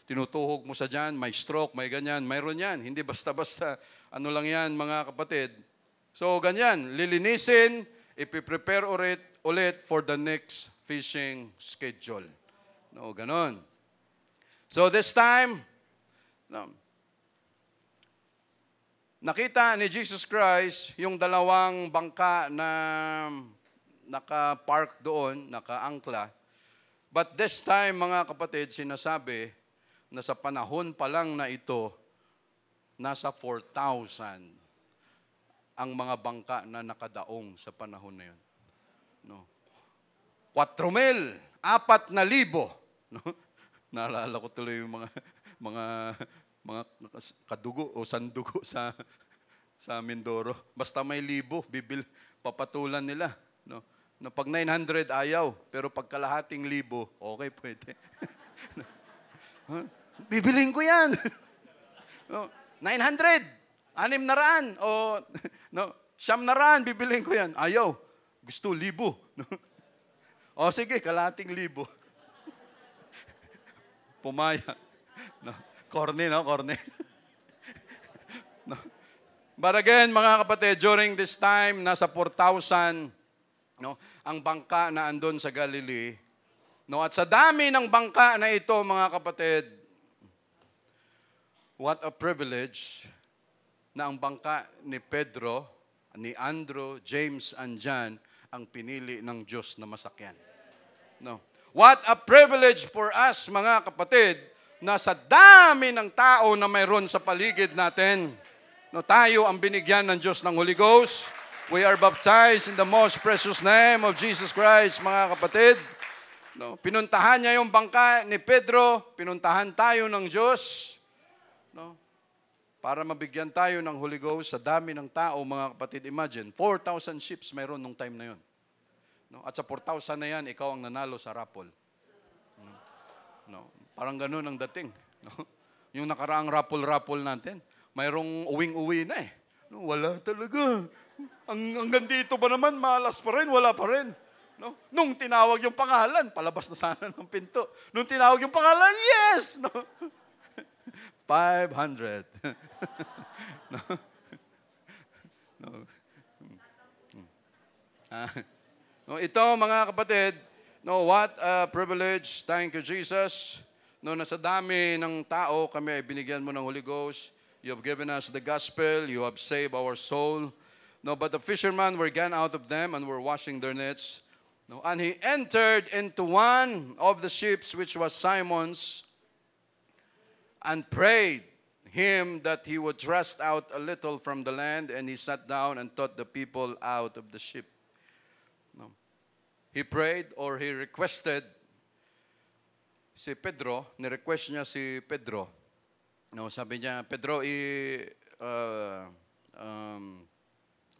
S1: tinutuhog mo sa dyan, may stroke, may ganyan, mayroon yan. Hindi basta-basta, ano lang yan mga kapatid. So ganyan, lilinisin, ipiprepare ulit for the next fishing schedule. No, ganon. So this time, no, nakita ni Jesus Christ yung dalawang bangka na naka-park doon, naka-angkla. But this time, mga kapatid, sinasabi na sa panahon pa lang na ito, nasa 4,000 ang mga bangka na nakadaong sa panahon na yun. No? 4,000, 4,000. No? Naalala ko tuloy yung mga kadugo o sandugo sa Mindoro. Basta may libo, papatulan nila. No? No, pag 900, ayaw. Pero pag kalahating libo, okay, pwede. Bibiling ko yan. No, 900, 600, o no, 900, bibiling ko yan. Ayaw. Gusto, 1,000. No? O sige, kalahating libo. Pumaya. No? Corny, no? Corny. No? But again, mga kapatid, during this time, nasa 4,000, no, ang bangka na andon sa Galilee. No, at sa dami ng bangka na ito, mga kapatid, what a privilege na ang bangka ni Pedro, ni Andrew, James, and John ang pinili ng Diyos na masakyan. No. What a privilege for us, mga kapatid, na sa dami ng tao na mayroon sa paligid natin, no, tayo ang binigyan ng Diyos ng Holy Ghost. We are baptized in the most precious name of Jesus Christ, mga kapatid. No, pinuntahan niya yung bangka ni Pedro, pinuntahan tayo ng Diyos, no, para mabigyan tayo ng Holy Ghost sa dami ng tao, mga kapatid. Imagine, 4,000 ships mayroon nung time na yun. No, at sa 4,000 na yan, ikaw ang nanalo sa raffle. No, parang ganun ang dating. No? Yung nakaraang raffle natin, mayroong uwing-uwi na eh. No, wala talaga. Hanggang dito ba naman, malas pa rin, wala pa rin. No? Nung tinawag yung pangalan, palabas na sana ng pinto. Nung tinawag yung pangalan, yes! No? 500. No? No? No, ito, mga kapatid, no, what a privilege. Thank you, Jesus. No, nasa dami ng tao, kami ay binigyan mo ng Holy Ghost. You have given us the gospel. You have saved our soul. No, but the fishermen were gone out of them and were washing their nets. No, and he entered into one of the ships, which was Simon's, and prayed him that he would thrust out a little from the land. And he sat down and taught the people out of the ship. No. He prayed, or he requested, si Pedro, ni-request niya si Pedro. No, sabi niya, Pedro,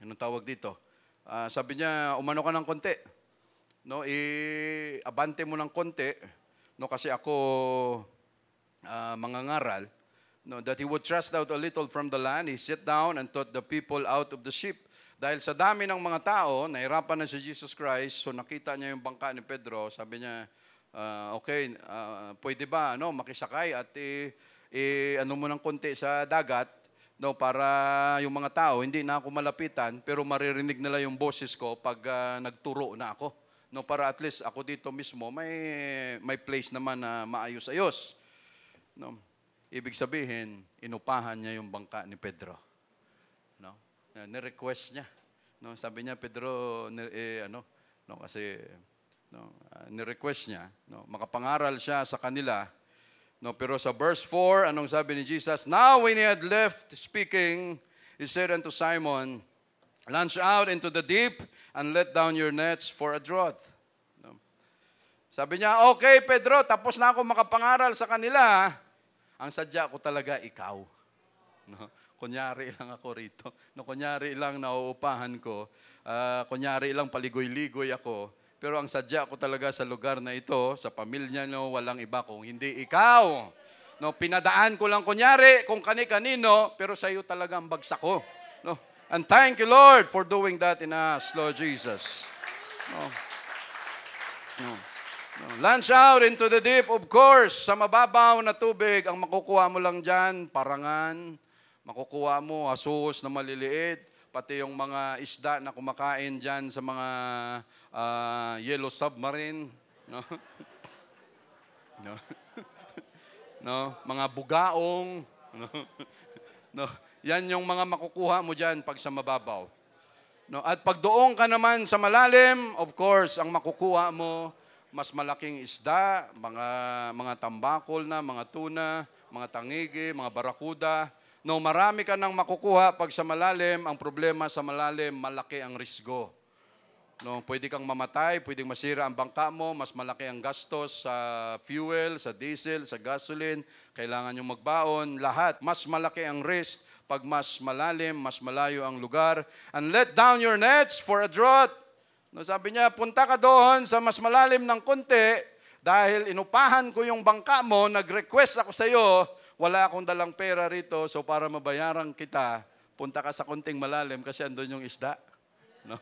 S1: anong tawag dito? Sabi niya, umano ka ng konti. no, abante mo ng konti, no, kasi ako mangangaral, no, that he would thrust out a little from the land. He sat down and taught the people out of the ship. Dahil sa dami ng mga tao, nahirapan na si Jesus Christ, so nakita niya yung bangka ni Pedro, sabi niya, okay, pwede ba makisakay at ano mo ng konti sa dagat, no, para yung mga tao, hindi na ako malapitan, pero maririnig nila yung boses ko pag nagturo na ako. No, para at least ako dito mismo, may place naman na maayos-ayos. No, ibig sabihin, inupahan niya yung bangka ni Pedro. No, ni-request niya. No, sabi niya, Pedro, kasi ni-request niya, no, makapangaral siya sa kanila. No, pero sa verse 4, anong sabi ni Jesus? Now when he had left speaking, he said unto Simon, launch out into the deep and let down your nets for a draught. No. Sabi niya, okay Pedro, tapos na ako makapangaral sa kanila. Ang sadya ko talaga ikaw. No, kunyari lang ako rito. No, kunyari lang nauupahan ko. Kunyari lang paligoy-ligoy ako. Pero ang sadya ko talaga sa lugar na ito, sa pamilya nyo, walang iba kung hindi ikaw. No, pinadaan ko lang kunyari kung kani-kanino, pero sa iyo talaga ang bagsak ko. No? And thank you, Lord, for doing that in us, Lord Jesus. No. No. No. Launch out into the deep, of course. Sa mababaw na tubig, ang makukuha mo lang dyan, parangan. Makukuha mo asus na maliliit. Pati yung mga isda na kumakain dyan sa mga yellow submarine. No? No? No? Mga bugaong. No? No? Yan yung mga makukuha mo dyan pag sa mababaw. No? At pag doon ka naman sa malalim, of course, ang makukuha mo, mas malaking isda, mga tambakol na, mga tuna, mga tangigi, mga barakuda. No, marami ka nang makukuha pag sa malalim. Ang problema sa malalim, malaki ang risgo. No, pwede kang mamatay, pwedeng masira ang bangka mo, mas malaki ang gastos sa fuel, sa diesel, sa gasoline, kailangan yung magbaon, lahat. Mas malaki ang risk pag mas malalim, mas malayo ang lugar. And let down your nets for a draught. No, sabi niya, punta ka doon sa mas malalim ng konti, dahil inupahan ko yung bangka mo, nag-request ako sa iyo, wala akong dalang pera rito, so para mabayaran kita, punta ka sa konting malalim kasi andun yung isda. No?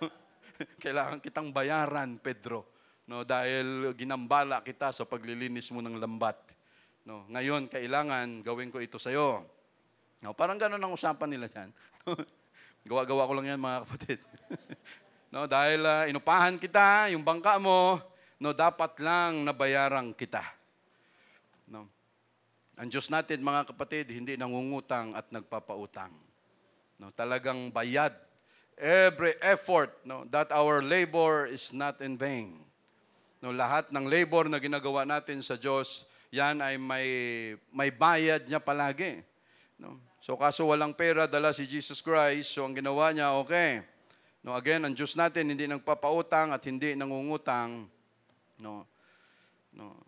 S1: Kailangan kitang bayaran, Pedro. No? Dahil ginambala kita sa paglilinis mo ng lambat. No? Ngayon, kailangan gawin ko ito sa'yo. No? Parang gano'n ang usapan nila dyan. Gawa-gawa ko lang yan, mga kapatid. No? Dahil inupahan kita, yung bangka mo, no, dapat lang nabayaran kita. No? Ang Diyos natin, mga kapatid, hindi nangungutang at nagpapautang. No, talagang bayad. Every effort, no, that our labor is not in vain. No, lahat ng labor na ginagawa natin sa Diyos, yan ay may bayad niya palagi. No? So kaso walang pera, dala si Jesus Christ, so ang ginawa niya, okay. No, again, ang Diyos natin hindi nagpapautang at hindi nangungutang. No. No.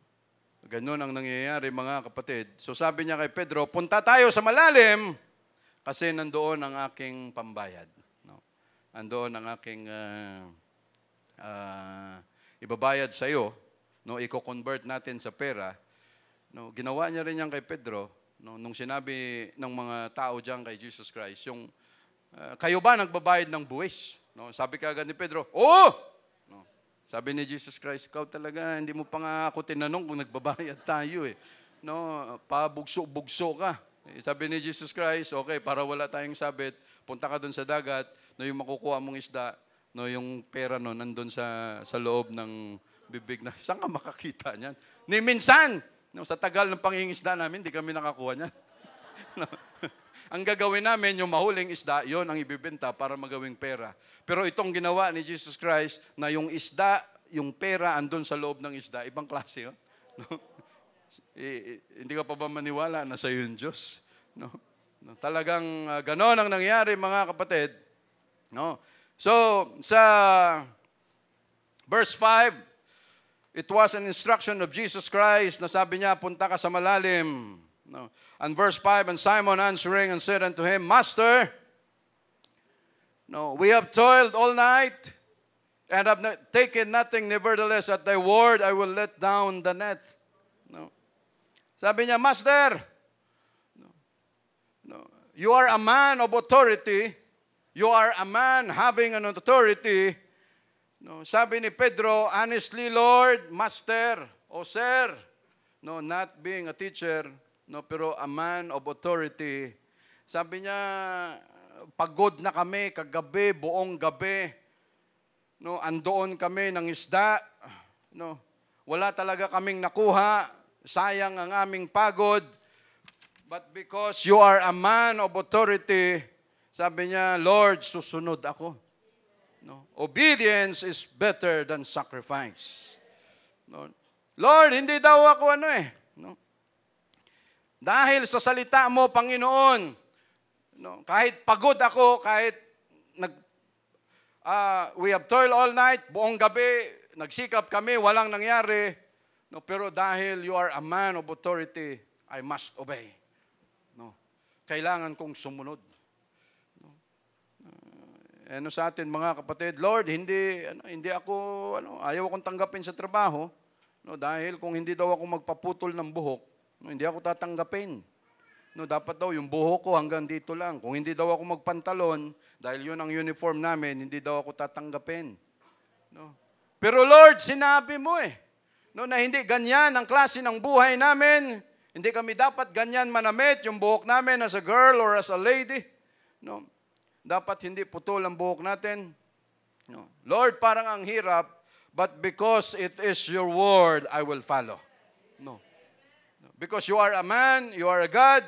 S1: Ganun ang nangyayari, mga kapatid. So sabi niya kay Pedro, punta tayo sa malalim kasi nandoon ang aking pambayad. No? Nandoon ang aking ibabayad sa iyo. No? Iko-convert natin sa pera. No? Ginawa niya rin yan kay Pedro. No? Nung sinabi ng mga tao diyan kay Jesus Christ, yung, kayo ba nagbabayad ng buwis? No? Sabi kaagad ni Pedro, oo! Sabi ni Jesus Christ, ikaw talaga, hindi mo pa nga ako tinanong kung nagbabayad tayo eh. No, pabugso-bugso ka. Sabi ni Jesus Christ, okay, para wala tayong sabit, punta ka doon sa dagat, no, yung makukuha mong isda, no, yung pera no, nandun sa loob ng bibig na, saan ka makakita niyan? Ni minsan, no, sa tagal ng pangingisda namin, hindi kami nakakuha niyan. No. Ang gagawin namin, yung mahuling isda, yon ang ibibenta para magawing pera. Pero itong ginawa ni Jesus Christ, na yung isda, yung pera, andun sa loob ng isda, ibang klase yun. No? Hindi ka pa ba maniwala na sa'yo yung Diyos? No? No? Talagang ganon ang nangyari, mga kapatid. No? So, sa verse 5, it was an instruction of Jesus Christ na sabi niya, punta ka sa malalim. No. And verse 5, and Simon answering and said unto him, Master, no, we have toiled all night and have taken nothing, nevertheless at thy word I will let down the net. No. Sabi niya, Master, no, you are a man of authority. You are a man having an authority. No, sabi ni Pedro, honestly, Lord, Master, o Sir, no, not being a teacher, no, pero a man of authority. Sabi niya, pagod na kami kagabi, buong gabi. No, andoon kami ng isda. No, wala talaga kaming nakuha. Sayang ang aming pagod. But because you are a man of authority, sabi niya, Lord, susunod ako. No, obedience is better than sacrifice. No, Lord, hindi daw ako no? Dahil sa salita mo, Panginoon, no, kahit pagod ako, kahit we have toiled all night, buong gabi, nagsikap kami, walang nangyari, no, pero dahil you are a man of authority, I must obey. No, kailangan kong sumunod. Ano sa atin mga kapatid, Lord, hindi ako ayaw akong tanggapin sa trabaho, no, dahil kung hindi daw ako magpaputol ng buhok, no, hindi ako tatanggapin. No, dapat daw yung buhok ko hanggang dito lang. Kung hindi daw ako magpantalon, dahil yun ang uniform namin, hindi daw ako tatanggapin. No. Pero Lord, sinabi mo no, na hindi ganyan ang klase ng buhay namin. Hindi kami dapat ganyan manamit yung buhok namin as a girl or as a lady. No. Dapat hindi putol ang buhok natin. No. Lord, parang ang hirap, but because it is your word, I will follow. No. Because you are a man, you are a God,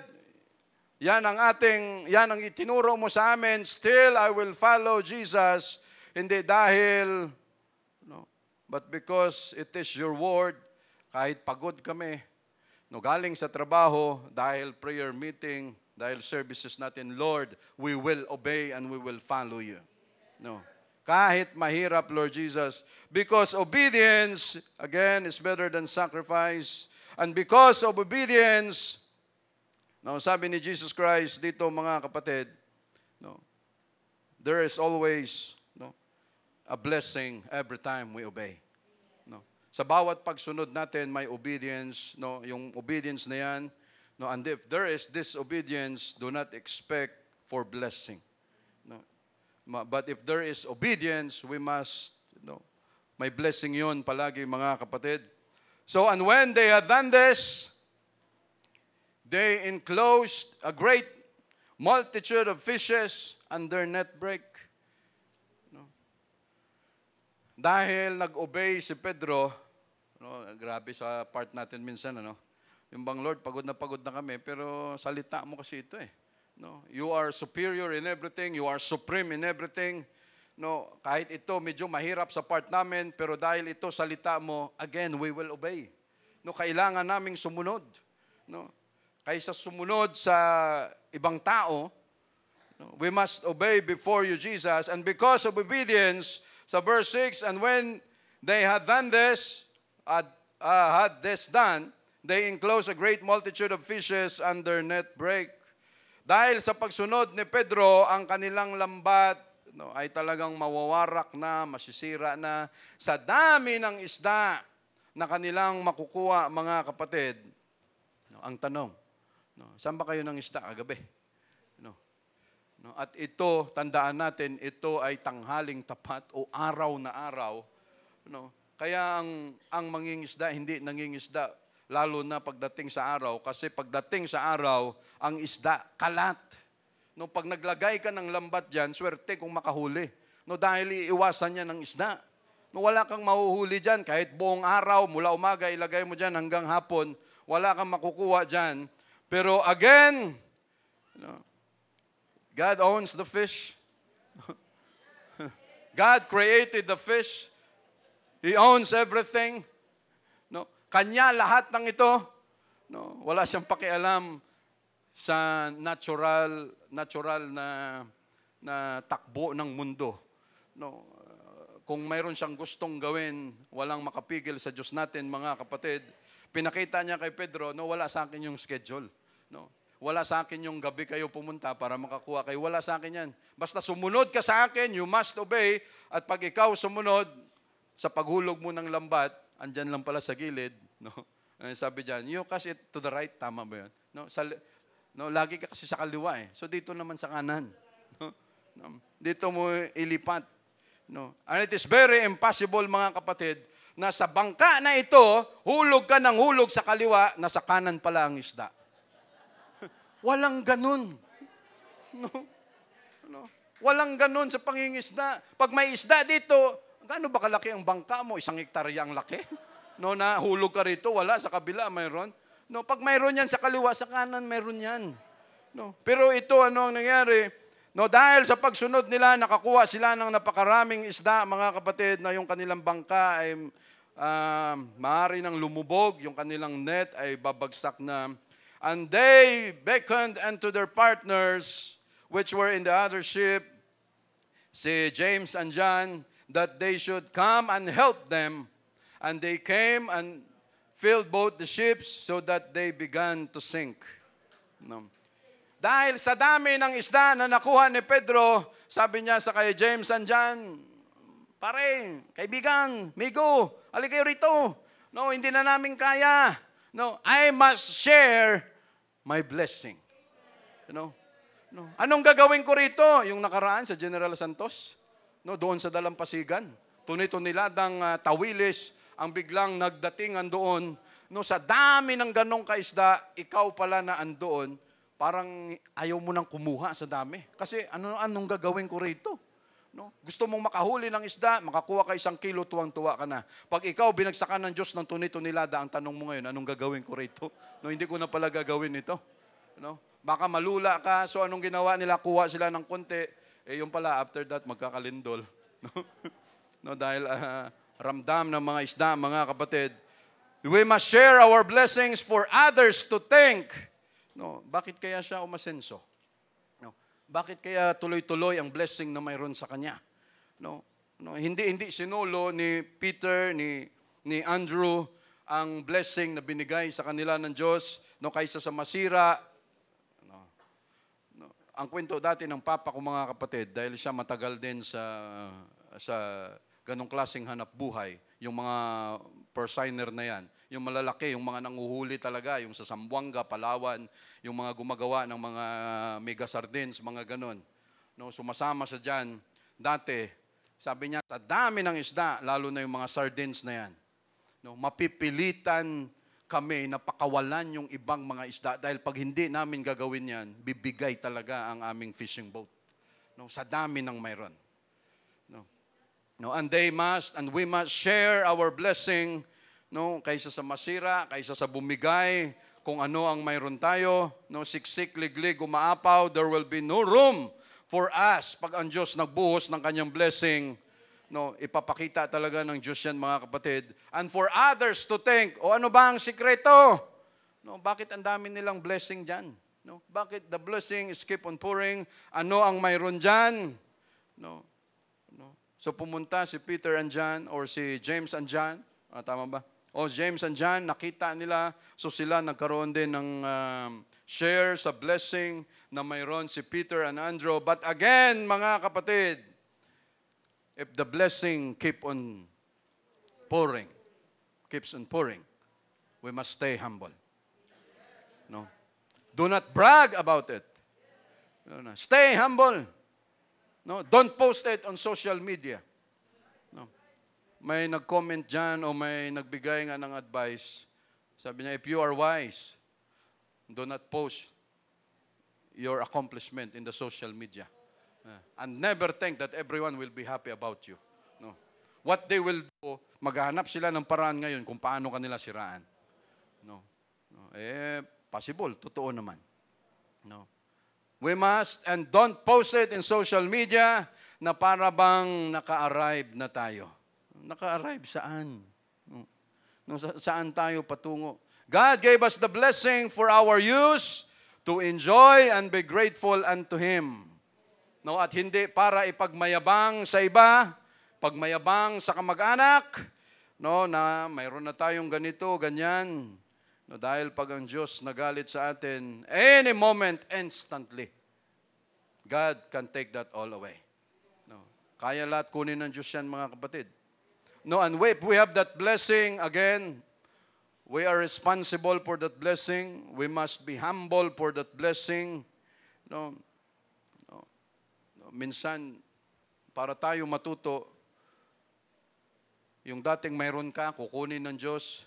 S1: yan ang itinuro mo sa amin, still I will follow Jesus, hindi dahil, no, but because it is your word, kahit pagod kami, no, galing sa trabaho, dahil prayer meeting, dahil services natin, Lord, we will obey and we will follow you. No. Kahit mahirap, Lord Jesus, because obedience, again, is better than sacrifice. And because of obedience, no, sabi ni Jesus Christ dito mga kapatid, no, there is always, no, a blessing every time we obey. No. Sa bawat pagsunod natin may obedience, no, yung obedience na yan, no, and if there is disobedience, do not expect for blessing. No. But if there is obedience, we must, no, may blessing yun palagi mga kapatid. So, and when they had done this, they enclosed a great multitude of fishes and their net break. No? Dahil nag-obey si Pedro, no, grabe sa part natin minsan, yung bang Lord, pagod na kami, pero salita mo kasi ito No? You are superior in everything, you are supreme in everything. No, kahit ito medyo mahirap sa part namin, pero dahil ito salita mo, again, we will obey. No, kailangan naming sumunod. No? Kaysa sumunod sa ibang tao, no, we must obey before you, Jesus. And because of obedience, sa verse 6, and when they had done this, had this done, they enclosed a great multitude of fishes and their net break. Dahil sa pagsunod ni Pedro, ang kanilang lambat, no, ay talagang mawawarak na, masisira na sa dami ng isda na kanilang makukuha, mga kapatid. No, ang tanong, no, saan ba kayo ng isda kagabi? No. No, at ito, tandaan natin, ito ay tanghaling tapat o araw na araw. No. Kaya ang mangingisda, hindi nangingisda, lalo na pagdating sa araw, kasi pagdating sa araw, ang isda kalat. No, pag naglagay ka ng lambat dyan, swerte kung makahuli. No, dahil iiwasan niya ng isda. No, wala kang mahuhuli dyan. Kahit buong araw, mula umaga, ilagay mo dyan hanggang hapon, wala kang makukuha dyan. Pero again, no, God owns the fish. God created the fish. He owns everything. No, kanya lahat ng ito. No, wala siyang pakialam sa natural na takbo ng mundo. No, kung mayroon siyang gustong gawin, walang makapigil sa Diyos natin, mga kapatid. Pinakita niya kay Pedro, no, wala sa akin yung schedule. No, wala sa akin yung gabi kayo pumunta para makakuha kayo. Wala sa akin yan. Basta sumunod ka sa akin, you must obey. At pag ikaw sumunod, sa paghulog mo ng lambat, andyan lang pala sa gilid, no? Sabi dyan, you cast it to the right, tama ba yun? No, lagi ka kasi sa kaliwa eh. So dito naman sa kanan. No? Dito mo ilipat. No? And it is very impossible, mga kapatid, na sa bangka na ito, hulog ka ng hulog sa kaliwa, nasa kanan pala ang isda. Walang ganun. No? Walang ganun sa pangingisda. Pag may isda dito, gaano ba kalaki ang bangka mo? 1 hektarya ang laki? No, na hulog ka rito, wala. Sa kabila, mayroon. No, pag mayroon yan sa kaliwa, sa kanan, mayroon yan. No, pero ito, ano ang nangyari? No, dahil sa pagsunod nila, nakakuha sila ng napakaraming isda, mga kapatid, na yung kanilang bangka ay maaari nang lumubog, yung kanilang net ay babagsak na. And they beckoned unto their partners, which were in the other ship, si James and John, that they should come and help them. And they came and filled both the ships so that they began to sink. No. Dahil sa dami ng isda na nakuha ni Pedro, sabi niya sa kay James and John, pare, kaibigan, migo, halika kayo rito. No, hindi na namin kaya. No, I must share my blessing. No. Anong gagawin ko rito? Yung nakaraan sa General Santos, no, doon sa Dalampasigan, tuniladang tawilis, ang biglang nagdatingan doon, no, sa dami ng ganong kaisda, ikaw pala na andoon, parang ayaw mo nang kumuha sa dami. Kasi anong gagawin ko rito? No? Gusto mong makahuli ng isda, makakuha ka 1 kilo, tuwang-tuwa ka na. Pag ikaw binagsakan ng Diyos ng tuni-tunilada, ang tanong mo ngayon, anong gagawin ko rito? No, hindi ko na pala gagawin ito. No? Baka malula ka, so anong ginawa nila? Kuha sila ng konti. Yung pala, after that, magkakalindol. No, dahil ramdam ng mga isda, mga kapatid. We must share our blessings for others to thank. No, bakit kaya siya umasenso? No, bakit kaya tuloy-tuloy ang blessing na mayroon sa kanya? No, hindi sinulo ni Peter, ni Andrew ang blessing na binigay sa kanila ng Diyos, no, kaysa sa masira. No. Ang kwento dati ng papa ko, mga kapatid, dahil siya matagal din sa ganong klaseng hanap buhay, yung mga porciner na yan, yung malalaki, yung mga nanguhuli talaga, yung sa Zamboanga, Palawan, yung mga gumagawa ng mga mega sardines, mga ganon. No, sumasama sa dyan. Dati, sabi niya, sa dami ng isda, lalo na yung mga sardines na yan, no, mapipilitan kami na pakawalan yung ibang mga isda dahil pag hindi namin gagawin yan, bibigay talaga ang aming fishing boat. No, sa dami ng mayroon. No, and we must share our blessing, no, kaysa sa masira, kaysa sa bumigay, kung ano ang mayroon tayo, no, siksik, liglig, umaapaw, there will be no room for us. Pag ang Diyos nagbuhos ng kanyang blessing, no, ipapakita talaga ng Diyos yan, mga kapatid. And for others to think, ano ba ang sikreto? No, bakit ang dami nilang blessing dyan? No, bakit the blessing is keep on pouring? Ano ang mayroon dyan? No. So pumunta si Peter and John or si James and John, tama ba? O James and John, nakita nila, so sila nagkaroon din ng share sa blessing na mayroon si Peter and Andrew. But again, mga kapatid, if the blessing keeps on pouring, we must stay humble. No? Do not brag about it. No. Stay humble. No, don't post it on social media. No. May nag-comment dyan o may nagbigay nga ng advice. Sabi niya, if you are wise, do not post your accomplishment in the social media. And never think that everyone will be happy about you. No. What they will do, maghahanap sila ng paraan ngayon kung paano kanila siraan. No. Possible, totoo naman. No. We must, and don't post it in social media na para bang naka-arrive na tayo. Naka-arrive saan? Saan tayo patungo? God gave us the blessing for our use to enjoy and be grateful unto Him. No, at hindi para ipagmayabang sa iba, pagmayabang sa kamag-anak, no, na mayroon na tayong ganito, ganyan. No, dahil pag ang Diyos nagalit sa atin, any moment, instantly, God can take that all away. No, kaya lahat kunin ng Diyos yan, mga kapatid. No, and if we have that blessing, again, we are responsible for that blessing. We must be humble for that blessing. No, minsan, para tayo matuto, yung dating mayroon ka, kukunin ng Diyos.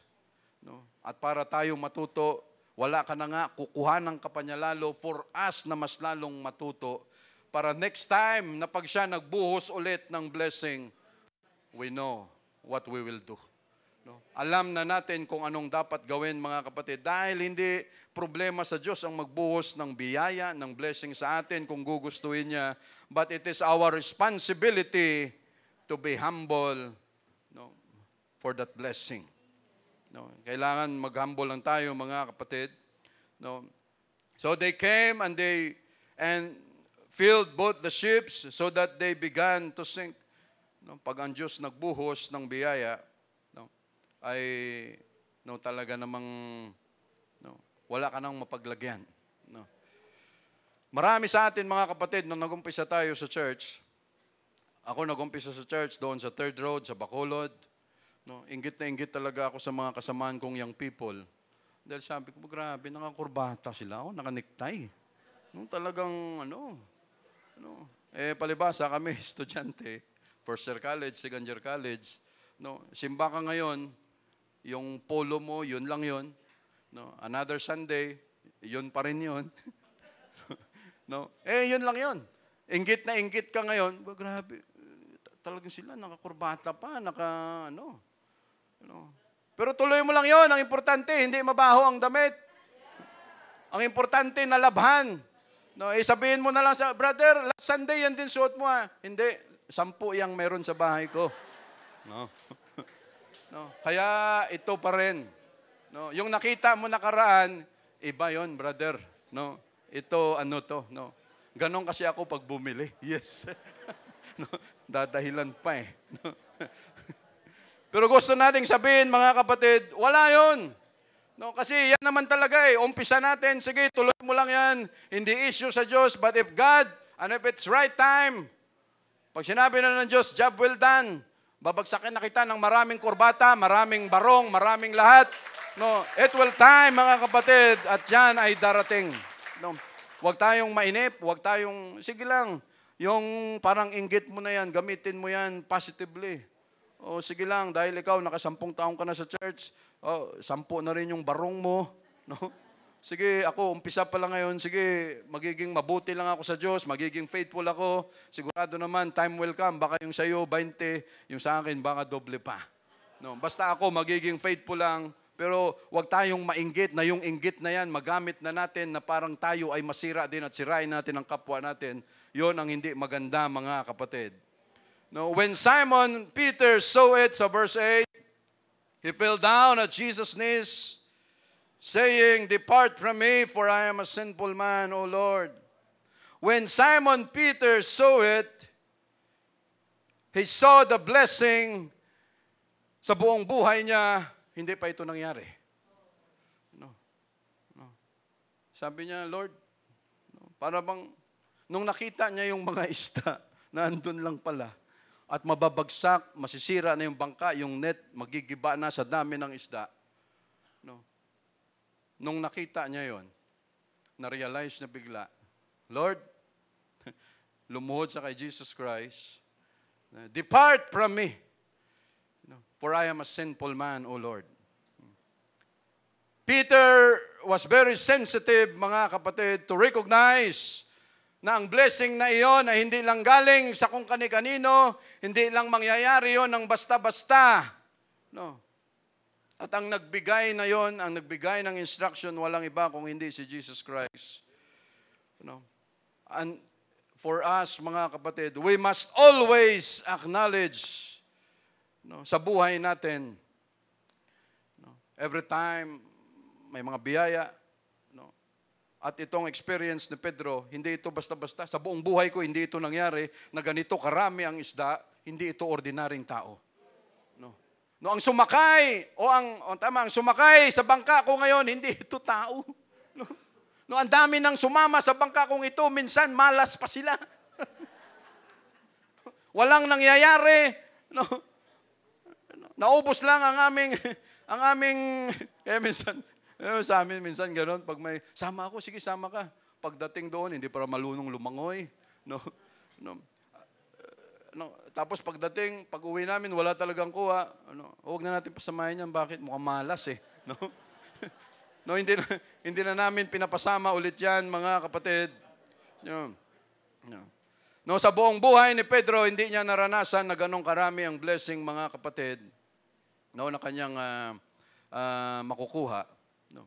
S1: No? At para tayo matuto, wala ka na nga, kukuhanan ka pa niya lalo for us na mas lalong matuto. Para next time na pag siya nagbuhos ulit ng blessing, we know what we will do. No? Alam na natin kung anong dapat gawin, mga kapatid, dahil hindi problema sa Diyos ang magbuhos ng biyaya, ng blessing sa atin kung gugustuhin niya, but it is our responsibility to be humble, no, for that blessing. No, kailangan mag-humble lang tayo, mga kapatid. No. So they came and filled both the ships so that they began to sink. No, pag ang Diyos nagbuhos ng biyaya, no, ay no, talaga namang no, wala ka nang mapaglagyan. No. Marami sa atin, mga kapatid, nung nag-umpisa tayo sa church, ako nag-umpisa sa church doon sa Third Road, sa Bacolod. No, inggit na inggit talaga ako sa mga kasamaan kong young people. Dahil sabi ko, grabe, nakakurbata sila, nakanektay. No, talagang, palibasa kami, estudyante, first year college, second year college. No, simba ka ngayon, yung polo mo, yun lang yun. No, another Sunday, yun pa rin yun. No, yun lang yun. Inggit na inggit ka ngayon, grabe, talagang sila, nakakurbata pa, Pero tuloy mo lang yon. Ang importante, hindi mabaho ang damit. Ang importante, nalabhan. No, sabihin mo na lang sa, brother, last Sunday, yan din suot mo ha. Hindi, 10 yang meron sa bahay ko. No. No. Kaya ito pa rin. No. Yung nakita mo nakaraan, iba yon, brother. No. Ito, no. Ganon kasi ako pag bumili. Yes. No, dadahilan pa eh. No. Pero gusto nating sabihin, mga kapatid, wala yun. No, kasi yan naman talaga eh. Umpisa natin, sige, tuloy mo lang yan. Hindi issue sa Diyos, but if God, and if it's right time, pag sinabi na ng Diyos, job well done, babagsakin na kita ng maraming kurbata, maraming barong, maraming lahat. No, it will time, mga kapatid, at yan ay darating. No, huwag tayong mainip, huwag tayong, sige lang, yung parang inggit mo na yan, gamitin mo yan positively. O sige lang, dahil ikaw, naka-10 taong ka na sa church, 10 na rin yung barong mo. No? Sige, ako, umpisa pa lang ngayon, sige, magiging mabuti lang ako sa Diyos, magiging faithful ako, sigurado naman, time will come, baka yung sa'yo, 20, yung sa akin, baka doble pa. No? Basta ako, magiging faithful lang, pero huwag tayong mainggit na yung inggit na yan, magamit na natin na parang tayo ay masira din at sirain natin ang kapwa natin. Yon ang hindi maganda, mga kapatid. No, when Simon Peter saw it, sa verse 8, he fell down at Jesus' knees, saying, "Depart from me, for I am a sinful man, O Lord." When Simon Peter saw it, he saw the blessing. Sa buong buhay niya, hindi pa ito nangyari. No. Sabi niya, Lord, para bang, nung nakita niya yung mga isda, na andun lang pala, at mababagsak, masisira na yung bangka, yung net, magigiba na sa dami ng isda. No. Nung nakita niya yon, na-realize na bigla, Lord, lumuhod sa kay Jesus Christ, "Depart from me, for I am a sinful man, O Lord." Peter was very sensitive, mga kapatid, to recognize na ang blessing na iyon ay hindi lang galing sa kung kani-kanino, hindi lang mangyayari yon ng basta-basta. No. At ang nagbigay na yon, ang nagbigay ng instruction, walang iba kung hindi si Jesus Christ. No. And for us, mga kapatid, we must always acknowledge, no, sa buhay natin, no, every time may mga biyaya, at itong experience ni Pedro, hindi ito basta-basta. Sa buong buhay ko, hindi ito nangyari na ganito karami ang isda, hindi ito ordinaryong tao. No. No, ang sumakay, ang sumakay sa bangka ko ngayon, hindi ito tao. No, no, ang dami nang sumama sa bangka kong ito, minsan malas pa sila. Walang nangyayari. No, naubos lang ang aming, kaya minsan, sa amin minsan gano'n, pag may, sama ako, sige sama ka. Pagdating doon, hindi para malunong lumangoy. No, no. Tapos pagdating, pag uwi namin, wala talagang kuha. Huwag na natin pasamahin yan. Bakit? Mukhang malas eh. No? No, hindi na namin pinapasama ulit yan, mga kapatid. No. No, sa buong buhay ni Pedro, hindi niya naranasan na ganong karami ang blessing, mga kapatid, no, na kanyang makukuha. No.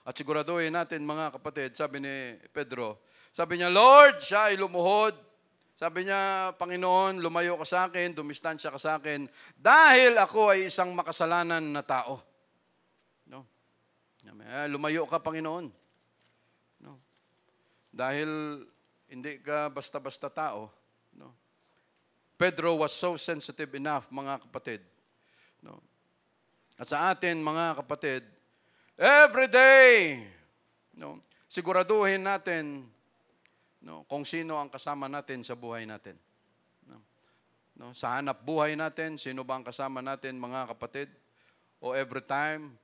S1: At siguraduhin natin, mga kapatid, sabi ni Pedro, sabi niya, Lord, siya ay lumuhod. Sabi niya, Panginoon, lumayo ka sa akin, dumistansya ka sa akin, dahil ako ay isang makasalanan na tao. No? Lumayo ka, Panginoon. No? Dahil hindi ka basta-basta tao. No? Pedro was so sensitive enough, mga kapatid. No? At sa atin, mga kapatid, every day, no, siguraduhin natin, no, kung sino ang kasama natin sa buhay natin. No, sa hanap buhay natin, sino ba ang kasama natin, mga kapatid? O every time,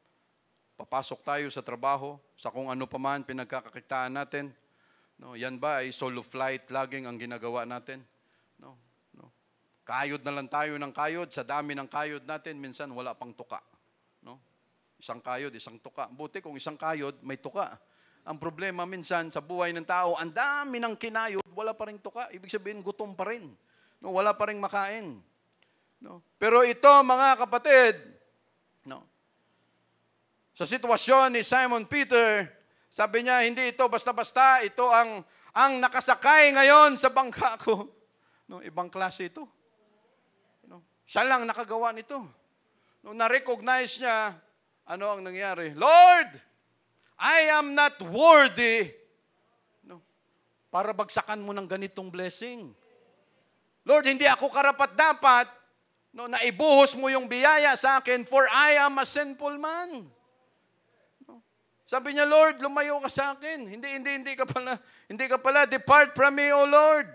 S1: papasok tayo sa trabaho, sa kung ano pa man pinagkakakitaan natin, no, yan ba ay solo flight laging ang ginagawa natin? No, no. Kayod na lang tayo ng kayod, sa dami ng kayod natin, minsan wala pang tuka. No? Isang kayod, isang tuka. Buti kung isang kayod, may tuka. Ang problema minsan sa buhay ng tao, ang dami ng kinayod, wala pa rin tuka. Ibig sabihin, gutom pa rin. No, wala pa rin makain. No? Pero ito, mga kapatid, no, sa sitwasyon ni Simon Peter, sabi niya, hindi ito basta-basta, ito ang nakasakay ngayon sa bangka ko. No, ibang klase ito. No, siya lang nakagawa nito. No, na-recognize niya, ano ang nangyari? Lord, I am not worthy, no, para bagsakan mo ng ganitong blessing. Lord, hindi ako karapat-dapat, no, na ibuhos mo yung biyaya sa akin, for I am a sinful man. No? Sabi niya, Lord, lumayo ka sa akin. Hindi ka pala, depart from me, O Lord.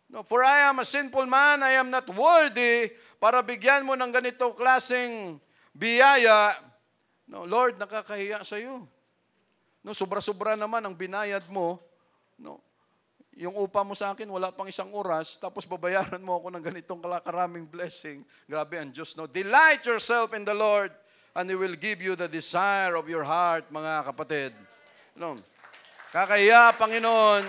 S1: No, for I am a sinful man, I am not worthy para bigyan mo ng ganitong klaseng biyaya. No, Lord, nakakahiya sa iyo. No, sobra-sobra naman ang binayad mo. No, yung upa mo sa akin, wala pang isang oras, tapos babayaran mo ako ng ganitong karaming blessing. Grabe ang Diyos. No? Delight yourself in the Lord, and He will give you the desire of your heart, mga kapatid. No? Kakahiya, Panginoon.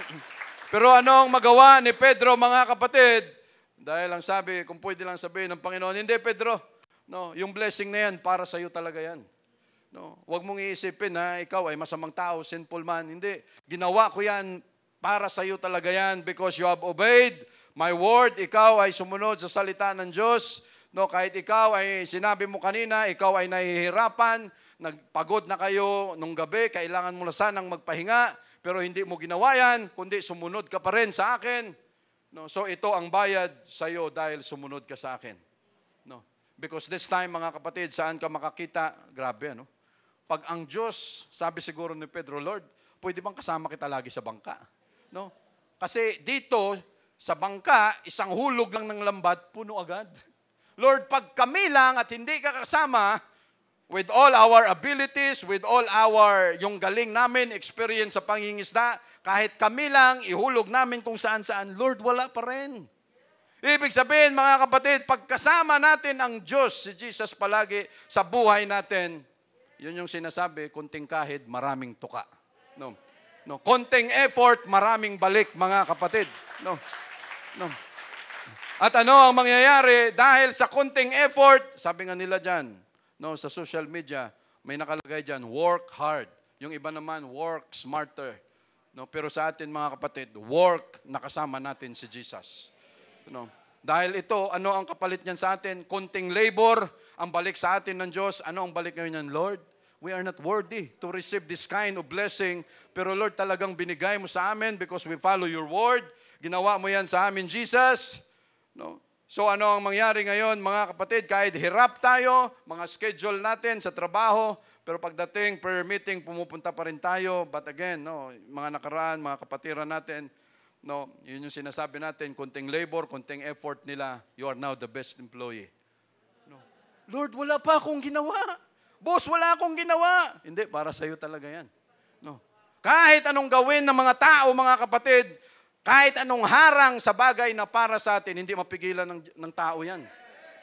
S1: Pero anong magawa ni Pedro, mga kapatid? Dahil ang sabi, kung pwede lang sabihin ng Panginoon, hindi, Pedro, no, yung blessing na yan, para sa iyo talaga yan. No, huwag mong iisipin na ikaw ay masamang tao, sinful man. Hindi. Ginawa ko yan para sa iyo talaga yan because you have obeyed my word. Ikaw ay sumunod sa salita ng Diyos. No, kahit ikaw ay sinabi mo kanina, ikaw ay nahihirapan, nagpagod na kayo nung gabi, kailangan mo na sanang magpahinga, pero hindi mo ginawa yan, kundi sumunod ka pa rin sa akin. No, so ito ang bayad sa iyo dahil sumunod ka sa akin. No, because this time, mga kapatid, saan ka makakita? Grabe, ano? Pag ang Diyos, sabi siguro ni Pedro, Lord, pwede bang kasama kita lagi sa bangka? No? Kasi dito, sa bangka, isang hulog lang ng lambat, puno agad. Lord, pag kami lang at hindi ka kasama, with all our abilities, with all our, yung galing namin, experience sa pangingisda, kahit kami lang, ihulog namin kung saan-saan, Lord, wala pa rin. Ibig sabihin, mga kapatid, pagkasama natin ang Diyos, si Jesus palagi sa buhay natin, yun yung sinasabi, kunting kahid, maraming tuka. No. No, konting effort, maraming balik, mga kapatid. No. No. At ano ang mangyayari dahil sa konting effort, sabi nga nila diyan, no, sa social media, may nakalagay diyan, work hard. Yung iba naman, work smarter. No, pero sa atin, mga kapatid, work nakasama natin si Jesus. No. Dahil ito, ano ang kapalit niyan sa atin? Konting labor, ang balik sa atin ng Diyos. Ano ang balik ngayon niyan? Lord, we are not worthy to receive this kind of blessing. Pero Lord, talagang binigay mo sa amin because we follow your word. Ginawa mo yan sa amin, Jesus. No? So ano ang mangyari ngayon, mga kapatid? Kahit hirap tayo, mga schedule natin sa trabaho, pero pagdating prayer meeting, pumupunta pa rin tayo. But again, no, mga nakaraan, mga kapatiran natin, no, yun yung sinasabi natin, kunting labor, kunting effort nila, you are now the best employee. No. Lord, wala pa akong ginawa. Boss, wala akong ginawa. Hindi, para sa'yo talaga yan. No. Kahit anong gawin ng mga tao, mga kapatid, kahit anong harang sa bagay na para sa atin, hindi mapigilan ng tao yan.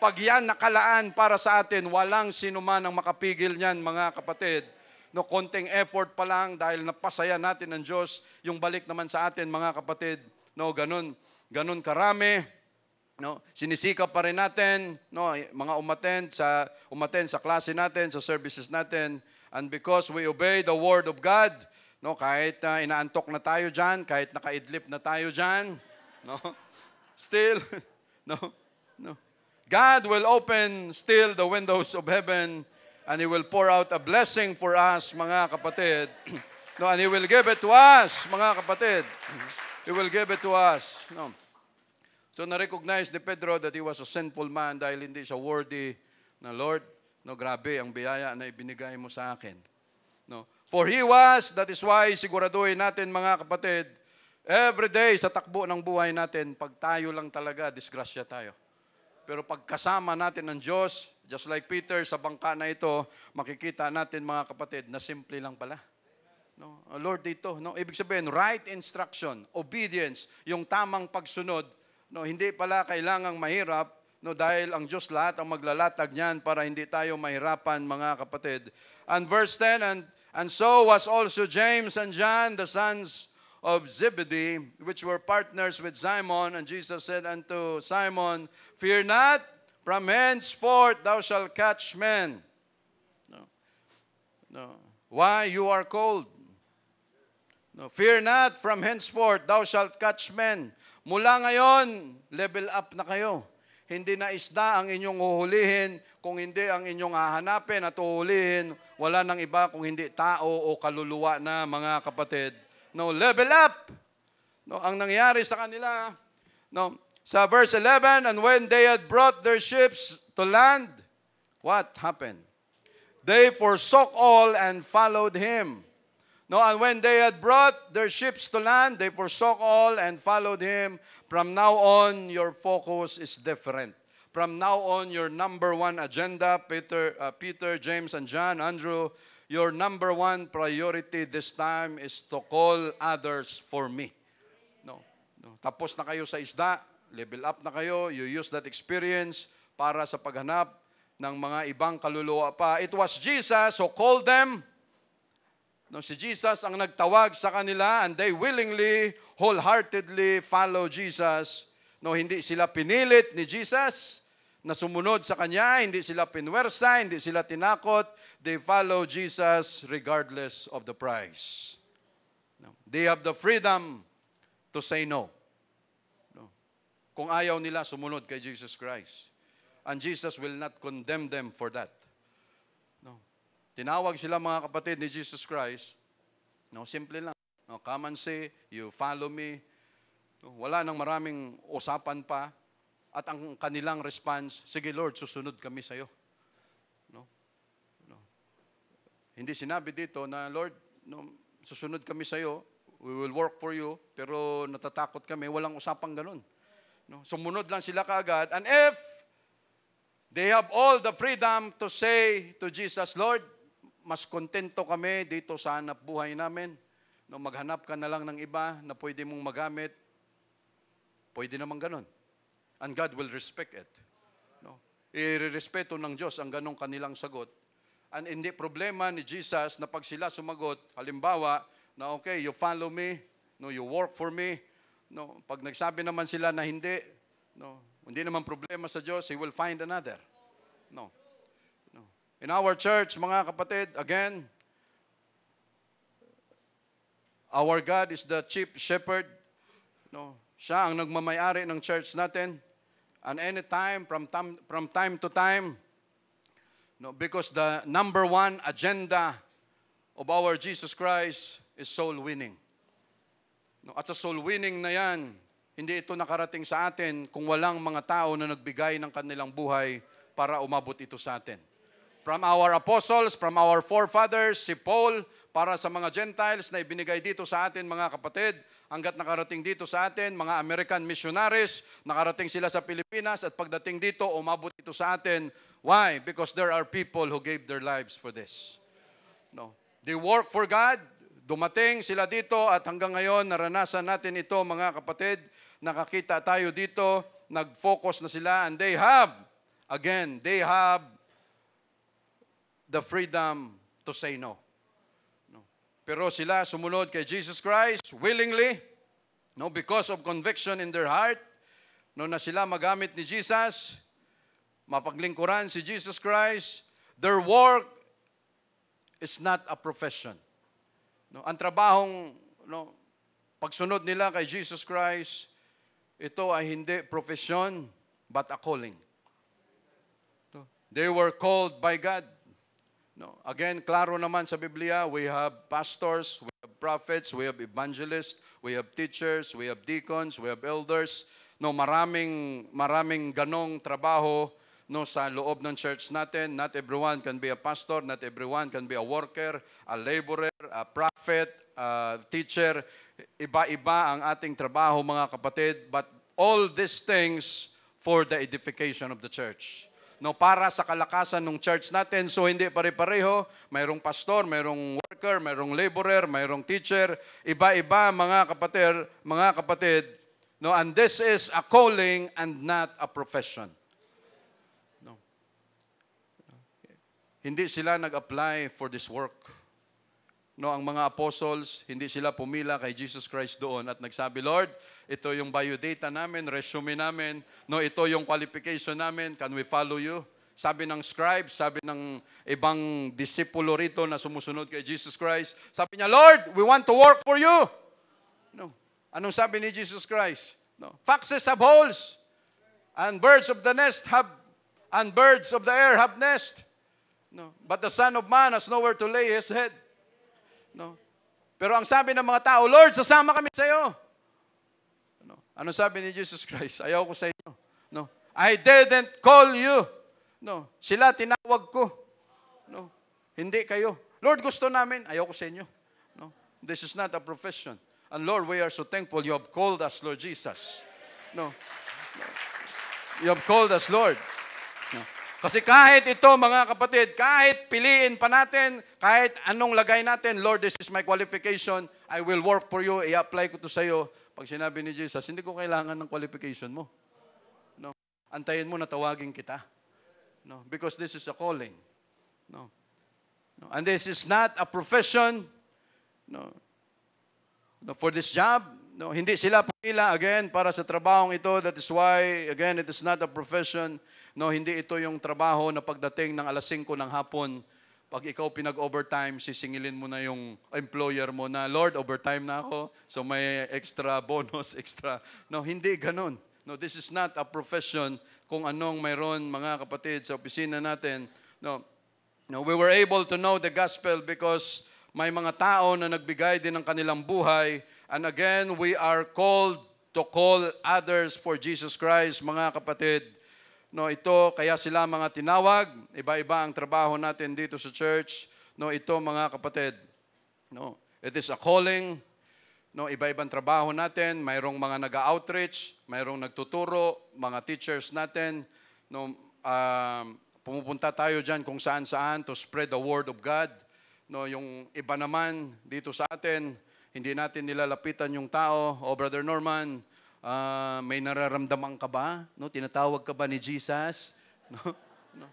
S1: Pag yan nakalaan para sa atin, walang sinuman ang makapigil niyan, mga kapatid. No, konting effort pa lang dahil napasaya natin ng Diyos, yung balik naman sa atin, mga kapatid. No, ganun karami. No, sinisikap pa rin natin, no, mga umattend sa klase natin, sa services natin. And because we obey the word of God, no, kahit inaantok na tayo diyan, kahit nakaidlip na tayo diyan, no, still, no, God will open still the windows of heaven and He will pour out a blessing for us, mga kapatid. No, and He will give it to us, mga kapatid. He will give it to us. No. So na-recognize ni Pedro that he was a sinful man dahil hindi siya worthy na Lord. No, grabe ang biyaya na ibinigay mo sa akin. No. For he was, that is why siguraduhin natin, mga kapatid, every day sa takbo ng buhay natin, pag tayo lang talaga, disgrasya tayo. Pero pagkasama natin ng Diyos, just like Peter sa bangka na ito, makikita natin, mga kapatid, na simple lang pala. No? Lord, dito, no? Ibig sabihin, right instruction, obedience, yung tamang pagsunod, no? Hindi pala kailangang mahirap, no? Dahil ang Diyos lahat ang maglalatag niyan para hindi tayo mahirapan, mga kapatid. And verse 10, and so was also James and John, the sons of Zebedee, which were partners with Simon. And Jesus said unto Simon, fear not, from henceforth thou shalt catch men. No. Why you are called? No. Fear not, from henceforth thou shalt catch men. Mula ngayon, level up na kayo. Hindi na isda ang inyong uhulihin, kung hindi ang inyong hahanapin at uhulihin, wala nang iba kung hindi tao o kaluluwa na, mga kapatid. No, level up. No, ang nangyari sa kanila, no, sa verse 11, and when they had brought their ships to land, what happened? They forsook all and followed him. No, and when they had brought their ships to land, they forsook all and followed him. From now on, your focus is different. From now on, your number one agenda, Peter, James, and John, Andrew, your number one priority this time is to call others for me. No. Tapos na kayo sa isda, level up na kayo, you use that experience para sa paghanap ng mga ibang kaluluwa pa. It was Jesus who called them. No, si Jesus ang nagtawag sa kanila and they willingly, wholeheartedly follow Jesus. No, hindi sila pinilit ni Jesus na sumunod sa Kanya, hindi sila pinwersa, hindi sila tinakot. They follow Jesus regardless of the price. No. They have the freedom to say no. No. Kung ayaw nila sumunod kay Jesus Christ. And Jesus will not condemn them for that. No. Tinawag sila, mga kapatid, ni Jesus Christ. No, simple lang. No, come and say, you follow me. No, wala nang maraming usapan pa. At ang kanilang response, sige Lord, susunod kami sa iyo. No? No. Hindi sinabi dito na, Lord, no, susunod kami sa iyo, we will work for you, pero natatakot kami, walang usapang ganun. No? Sumunod lang sila kaagad. And if they have all the freedom to say to Jesus, Lord, mas kontento kami dito sa hanap buhay namin. No, maghanap ka na lang ng iba na pwede mong magamit. Pwede naman ganun. And God will respect it. No? I-respeto ng Diyos ang ganong kanilang sagot. And hindi problema ni Jesus na pag sila sumagot, halimbawa, na okay, you follow me, no, you work for me. No, pag nagsabi naman sila na hindi, no, hindi naman problema sa Diyos, He will find another. No. No. In our church, mga kapatid, again, our God is the chief shepherd. No, siya ang nagmamayari ng church natin. And anytime, from time to time, no, because the number one agenda of our Jesus Christ is soul winning. No, at sa soul winning na yan, Hindi ito nakarating sa atin kung walang mga tao na nagbigay ng kanilang buhay para umabot ito sa atin. From our apostles, from our forefathers, si Paul, para sa mga Gentiles na ibinigay dito sa atin, mga kapatid, hanggat nakarating dito sa atin, mga American missionaries, nakarating sila sa Pilipinas at pagdating dito, umabot ito sa atin. Why? Because there are people who gave their lives for this. No. They work for God, dumating sila dito at hanggang ngayon naranasan natin ito, mga kapatid. Nakakita tayo dito, nag-focus na sila and they have the freedom to say no. No. Pero sila sumunod kay Jesus Christ willingly, no, because of conviction in their heart, no, na sila magamit ni Jesus, mapaglingkuran si Jesus Christ. Their work is not a profession. No, ang trabahong, no, pagsunod nila kay Jesus Christ, ito ay hindi profession but a calling. No, they were called by God. No. Again, klaro naman sa Biblia, we have pastors, we have prophets, we have evangelists, we have teachers, we have deacons, we have elders. No, maraming ganong trabaho, no, sa loob ng church natin. Not everyone can be a pastor, not everyone can be a worker, a laborer, a prophet, a teacher. Iba-iba ang ating trabaho, mga kapatid, but all these things for the edification of the church. No, para sa kalakasan ng church natin. So hindi pare-pareho, mayroong pastor, mayroong worker, mayroong laborer, mayroong teacher, iba-iba, mga kapatid. No, and this is a calling and not a profession. No. Hindi sila nag-apply for this work. No, ang mga apostles, hindi sila pumila kay Jesus Christ doon at nagsabi, Lord, ito yung biodata namin, resume namin, no, ito yung qualification namin, can we follow you? Sabi ng scribes, sabi ng ibang disipulo rito na sumusunod kay Jesus Christ, sabi niya, Lord, we want to work for you. No. Anong sabi ni Jesus Christ? No. Foxes have holes, and birds of the air have nest. No. But the Son of Man has nowhere to lay his head. No. Pero ang sabi ng mga tao, Lord, sasama kami sa iyo. No. Ano sabi ni Jesus Christ? Ayaw ko sa inyo. No. I didn't call you. No. Sila tinawag ko. No. Hindi kayo. Lord, gusto namin. Ayaw ko sa inyo. No. This is not a profession. And Lord, we are so thankful you have called us, Lord Jesus. No. No. You have called us, Lord. No. Kasi kahit ito, mga kapatid, kahit piliin pa natin, kahit anong lagay natin, Lord, this is my qualification, I will work for you, i-apply ko to sa iyo. Pag sinabi ni Jesus, hindi ko kailangan ng qualification mo. No. Antayin mo na tawagin kita. No. Because this is a calling. No. No. And this is not a profession. No. No. For this job, no. Hindi sila pumila, again, para sa trabahong ito. That is why, again, it is not a profession. No, hindi ito yung trabaho na pagdating ng alas 5 ng hapon, pag ikaw pinag-overtime, sisingilin mo na yung employer mo na, Lord, overtime na ako, so may extra bonus, extra. No, hindi ganun. No, this is not a profession kung anong mayroon, mga kapatid, sa opisina natin. No, no, we were able to know the gospel because may mga tao na nagbigay din ng kanilang buhay. And again, we are called to call others for Jesus Christ, mga kapatid. No, ito, kaya sila mga tinawag, iba-iba ang trabaho natin dito sa church. No, ito, mga kapatid. No, it is a calling. No, iba-ibang trabaho natin. Mayroong mga nag-outreach, mayroong nagtuturo, mga teachers natin. No, pumupunta tayo diyan kung saan-saan to spread the word of God. No, yung iba naman dito sa atin, hindi natin nilalapitan yung tao. O Brother Norman, may nararamdaman ka ba? No, tinatawag ka ba ni Jesus? No? No.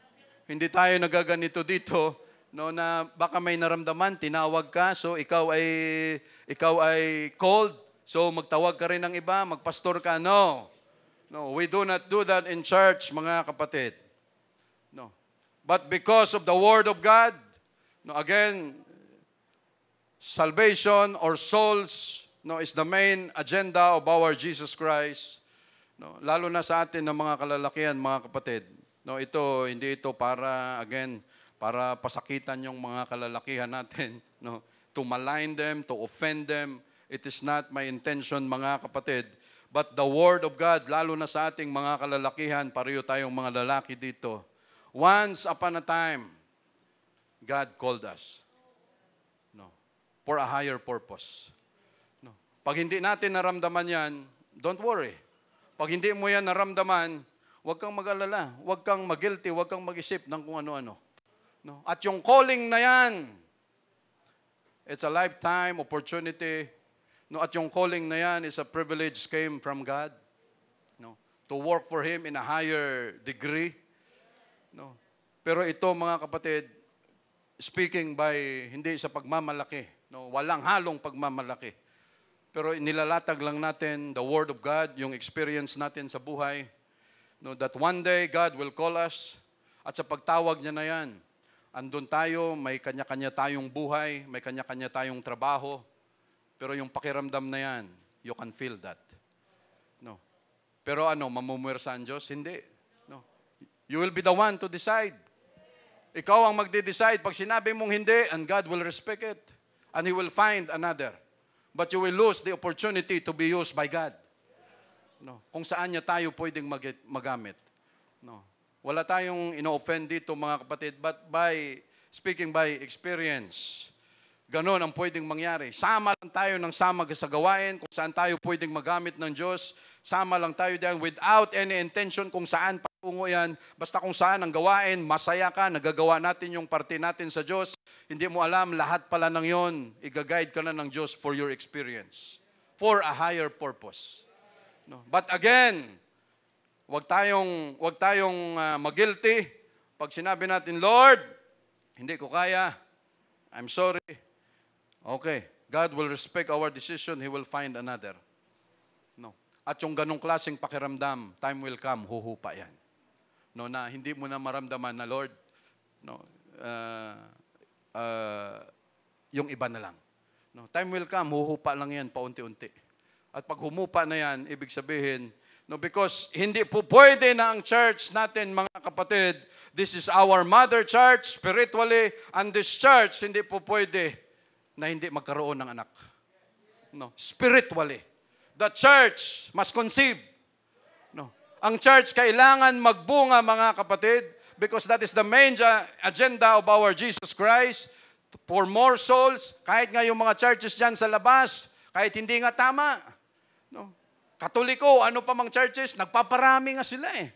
S1: Hindi tayo nagaganito dito, no, na baka may naramdaman, tinawag ka, so ikaw ay called, so magtawag ka rin ng iba, magpastor ka. No. No, we do not do that in church, mga kapatid. No. But because of the word of God, no, again, salvation or souls, no, is the main agenda of our Jesus Christ. No, lalo na sa atin ng mga kalalakihan, mga kapatid. No, hindi ito para, again, para pasakitan yung mga kalalakihan natin. No, to malign them, to offend them. It is not my intention, mga kapatid. But the Word of God, lalo na sa ating mga kalalakihan, pareho tayong mga lalaki dito, once upon a time, God called us. No, for a higher purpose. No. Pag hindi natin naramdaman yan, don't worry. Pag hindi mo yan naramdaman, huwag kang mag-alala, huwag kang mag-guilty, huwag kang mag-isip ng kung ano-ano. No? At yung calling na yan, it's a lifetime opportunity. No? At yung calling na yan is a privilege came from God. No? To work for Him in a higher degree. No? Pero ito mga kapatid, speaking by hindi sa pagmamalaki. No? Walang halong pagmamalaki. Pero nilalatag lang natin the Word of God, yung experience natin sa buhay. No, that one day God will call us. At sa pagtawag niya na yan, andun tayo, may kanya-kanya tayong buhay, may kanya-kanya tayong trabaho. Pero yung pakiramdam na yan, you can feel that. No. Pero mamumuwersa ang Diyos? Hindi. No. You will be the one to decide. Ikaw ang magde-decide. Pag sinabi mong hindi, and God will respect it. And He will find another. But you will lose the opportunity to be used by God. No, kung saan niya tayo pwedeng magamit. No. Wala tayong ino-offend dito mga kapatid, but speaking by experience, ganon ang pwedeng mangyari. Sama lang tayo ng sama sa gawain, kung saan tayo pwedeng magamit ng Diyos. Sama lang tayo diyan without any intention kung saan patungo yan. Basta kung saan ang gawain, masaya ka, nagagawa natin yung parte natin sa Diyos. Hindi mo alam, lahat pala ng yon, i-guide ka na ng Diyos for your experience. For a higher purpose. No. But again, wag tayong mag-guilty. Pag sinabi natin, Lord, hindi ko kaya, I'm sorry. Okay, God will respect our decision. He will find another. No. At yung ganong klaseng pakiramdam, time will come, huhupa yan. No, na hindi mo na maramdaman na, Lord, no, yung iba na lang. No, time will come, huhupa lang yan paunti-unti. At pag humupa na yan, ibig sabihin, no, because hindi po pwede na ang church natin, mga kapatid, this is our mother church spiritually, and this church hindi po pwede na hindi magkaroon ng anak. No, spiritually. The church must conceive. No. Ang church kailangan magbunga, mga kapatid, because that is the main agenda of our Jesus Christ, for more souls. Kahit nga yung mga churches dyan sa labas, kahit hindi nga tama. No. Katoliko, ano pa mang churches, nagpaparami nga sila eh.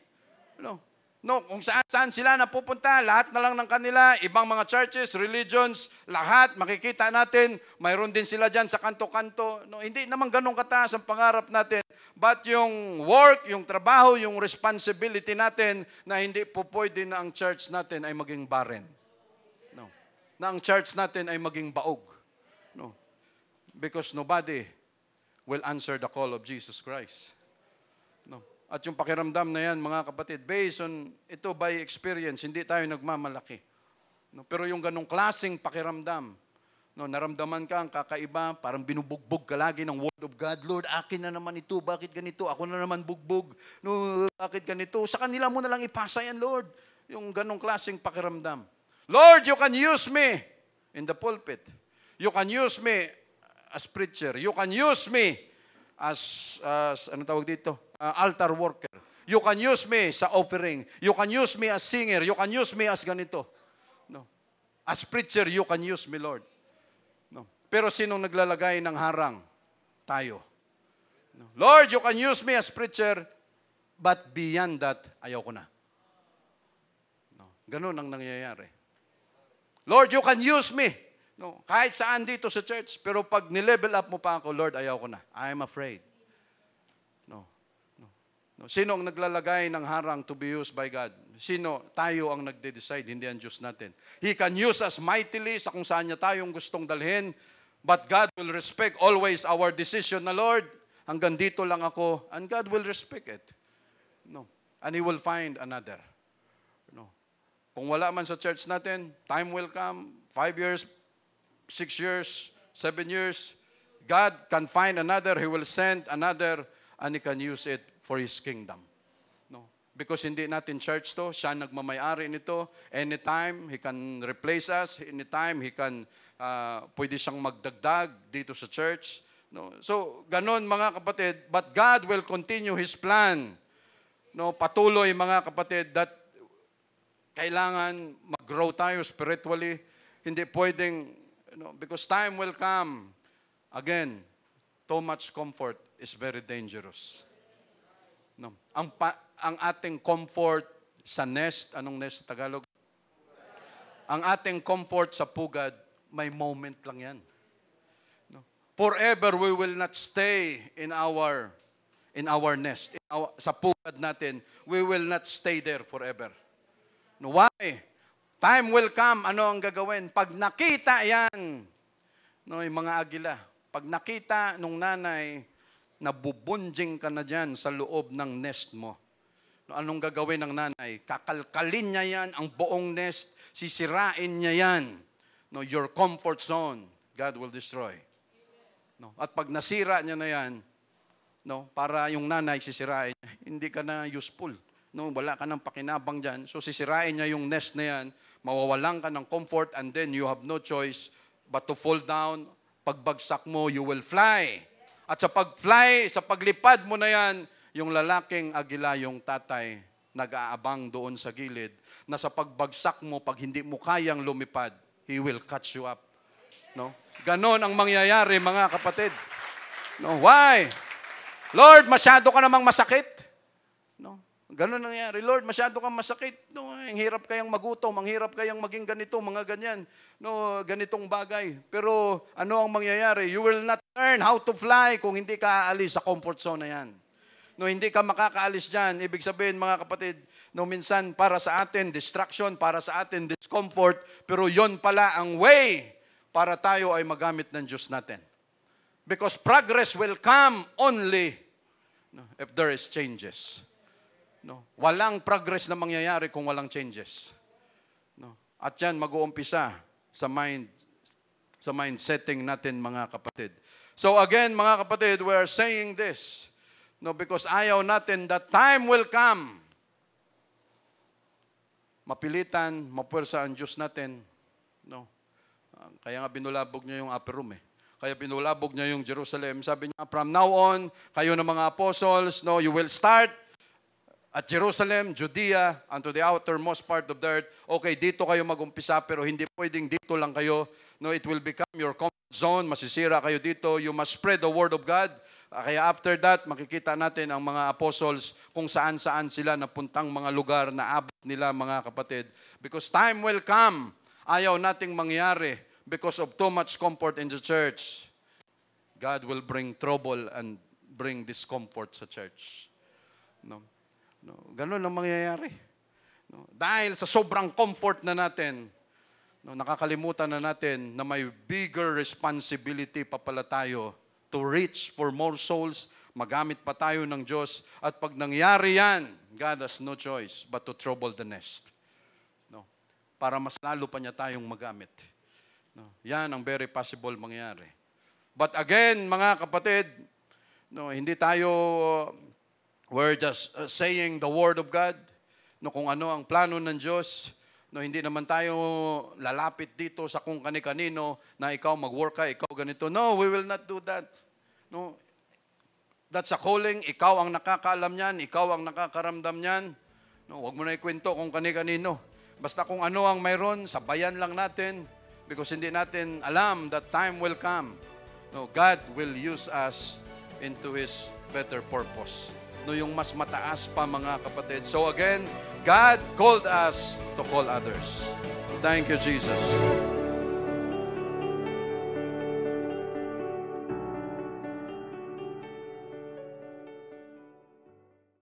S1: No, kung saan sila napupunta, lahat na lang ng kanila, ibang mga churches, religions, lahat, makikita natin, mayroon din sila dyan sa kanto-kanto. No, hindi naman ganun kataas ang pangarap natin. But yung work, yung trabaho, yung responsibility natin, na hindi po pwede na ang church natin ay maging barren. No. Na ang church natin ay maging baog. No. Because nobody will answer the call of Jesus Christ. No. At yung pakiramdam na yan, mga kapatid, based on ito by experience, hindi tayo nagmamalaki. No. Pero yung ganong klaseng pakiramdam, no, naramdaman ka ang kakaiba, parang binubugbog ka lagi ng Word of God. Lord, akin na naman ito, bakit ganito? Ako na naman bugbog. No, bakit ganito? Sa kanila mo na lang ipasa yan, Lord. Yung ganong klaseng pakiramdam. Lord, you can use me in the pulpit. You can use me as preacher. You can use me as ano tawag dito? Altar worker. You can use me sa offering. You can use me as singer. You can use me as ganito. No. As preacher, you can use me, Lord. No. Pero sinong naglalagay ng harang? Tayo. No. Lord, you can use me as preacher, but beyond that, ayaw ko na. No. Ganun ang nangyayari. Lord, you can use me. No. Kahit saan dito sa church, pero pag nilevel up mo pa ako, Lord, ayaw ko na. I'm afraid. No. No. Sino ang naglalagay ng harang to be used by God? Sino? Tayo ang nagde-decide, hindi ang Diyos natin. He can use us mightily sa kung saan niya tayong gustong dalhin, but God will respect always our decision na, Lord, hanggang dito lang ako, and God will respect it. No. And He will find another. No. Kung wala man sa church natin, time will come, 5 years, 6 years, 7 years, God can find another, He will send another, and He can use it for His kingdom. No? Because hindi natin church to, siya nagmamayari nito. Anytime, He can replace us. Anytime, He can, pwede siyang magdagdag dito sa church. No? So, ganon mga kapatid, but God will continue His plan. No, patuloy mga kapatid that kailangan mag-grow tayo spiritually. Hindi pwedeng, because time will come. Again, too much comfort is very dangerous. No. Ang ating comfort sa nest, anong nest sa Tagalog? Ang ating comfort sa pugad, may moment lang yan. No. Forever we will not stay in our nest. Sa pugad natin, we will not stay there forever. No, why? Time will come, ano ang gagawin? Pag nakita yan, no, yung mga agila, pag nakita nung nanay, nabubunjing ka na dyan sa loob ng nest mo. No, anong gagawin ng nanay? Kakalkalin niya yan, ang buong nest, sisirain niya yan. No, your comfort zone, God will destroy. No, at pag nasira niya na yan, no, para yung nanay sisirain, hindi ka na useful. No, wala ka ng pakinabang dyan. So sisirain niya yung nest na yan, mawawalan ka ng comfort, and then you have no choice but to fall down. Pagbagsak mo, you will fly. At sa pag-fly, sa paglipad mo na yan, yung lalaking agila, yung tatay, nag-aabang doon sa gilid, na sa pagbagsak mo, pag hindi mo kayang lumipad, he will catch you up. No? Ganon ang mangyayari, mga kapatid. No, why? Lord, masyado ka namang masakit. No? Ganon nangyari. Lord, masyado kang masakit. No, ang hirap kayang magutom, ang hirap kayang maging ganito, mga ganyan. No, ganitong bagay. Pero ano ang mangyayari? You will not learn how to fly kung hindi ka aalis sa comfort zone na yan. No, hindi ka makakaalis dyan. Ibig sabihin, mga kapatid, no, minsan para sa atin, distraction, para sa atin, discomfort, pero yon pala ang way para tayo ay magamit ng Diyos natin. Because progress will come only if there is changes. No, walang progress na mangyayari kung walang changes. No, at yan mag-uumpisa sa mind setting natin, mga kapatid. So again, mga kapatid, we are saying this. No, because ayaw natin that time will come. Mapilitan, mapwersa ang Diyos natin. No. Kaya nga binulabog niya yung upper room . Kaya binulabog niya yung Jerusalem. Sabi niya, from now on, kayo ng mga apostles, no, you will start at Jerusalem, Judea, unto the outermost part of the earth. Okay, dito kayo mag-umpisa, pero hindi pwedeng dito lang kayo. No, it will become your comfort zone. Masisira kayo dito. You must spread the word of God. Kaya after that, makikita natin ang mga apostles kung saan-saan sila napuntang mga lugar na abot nila, mga kapatid. Because time will come. Ayaw nating mangyari because of too much comfort in the church. God will bring trouble and bring discomfort sa church. No? No, ganun ang mangyayari. No, dahil sa sobrang comfort na natin, no, nakakalimutan na natin na may bigger responsibility pa pala tayo to reach for more souls, magamit pa tayo ng Diyos, at pag nangyari yan, God has no choice but to trouble the nest. No, para mas lalo pa niya tayong magamit. No, yan ang very possible mangyari. But again, mga kapatid, no, hindi tayo we're just saying the Word of God, no, kung ano ang plano ng Diyos. No, hindi naman tayo lalapit dito sa kung kani-kanino na ikaw mag-work ka, ikaw ganito. No, we will not do that. No, that's a calling. Ikaw ang nakakaalam niyan, ikaw ang nakakaramdam niyan. No, huwag mo na ikwento kung kani-kanino. Basta kung ano ang mayroon, sabayan lang natin because hindi natin alam that time will come. No, God will use us into His better purpose. No, yung mas mataas pa, mga kapatid. So again, God called us to call others. Thank you, Jesus.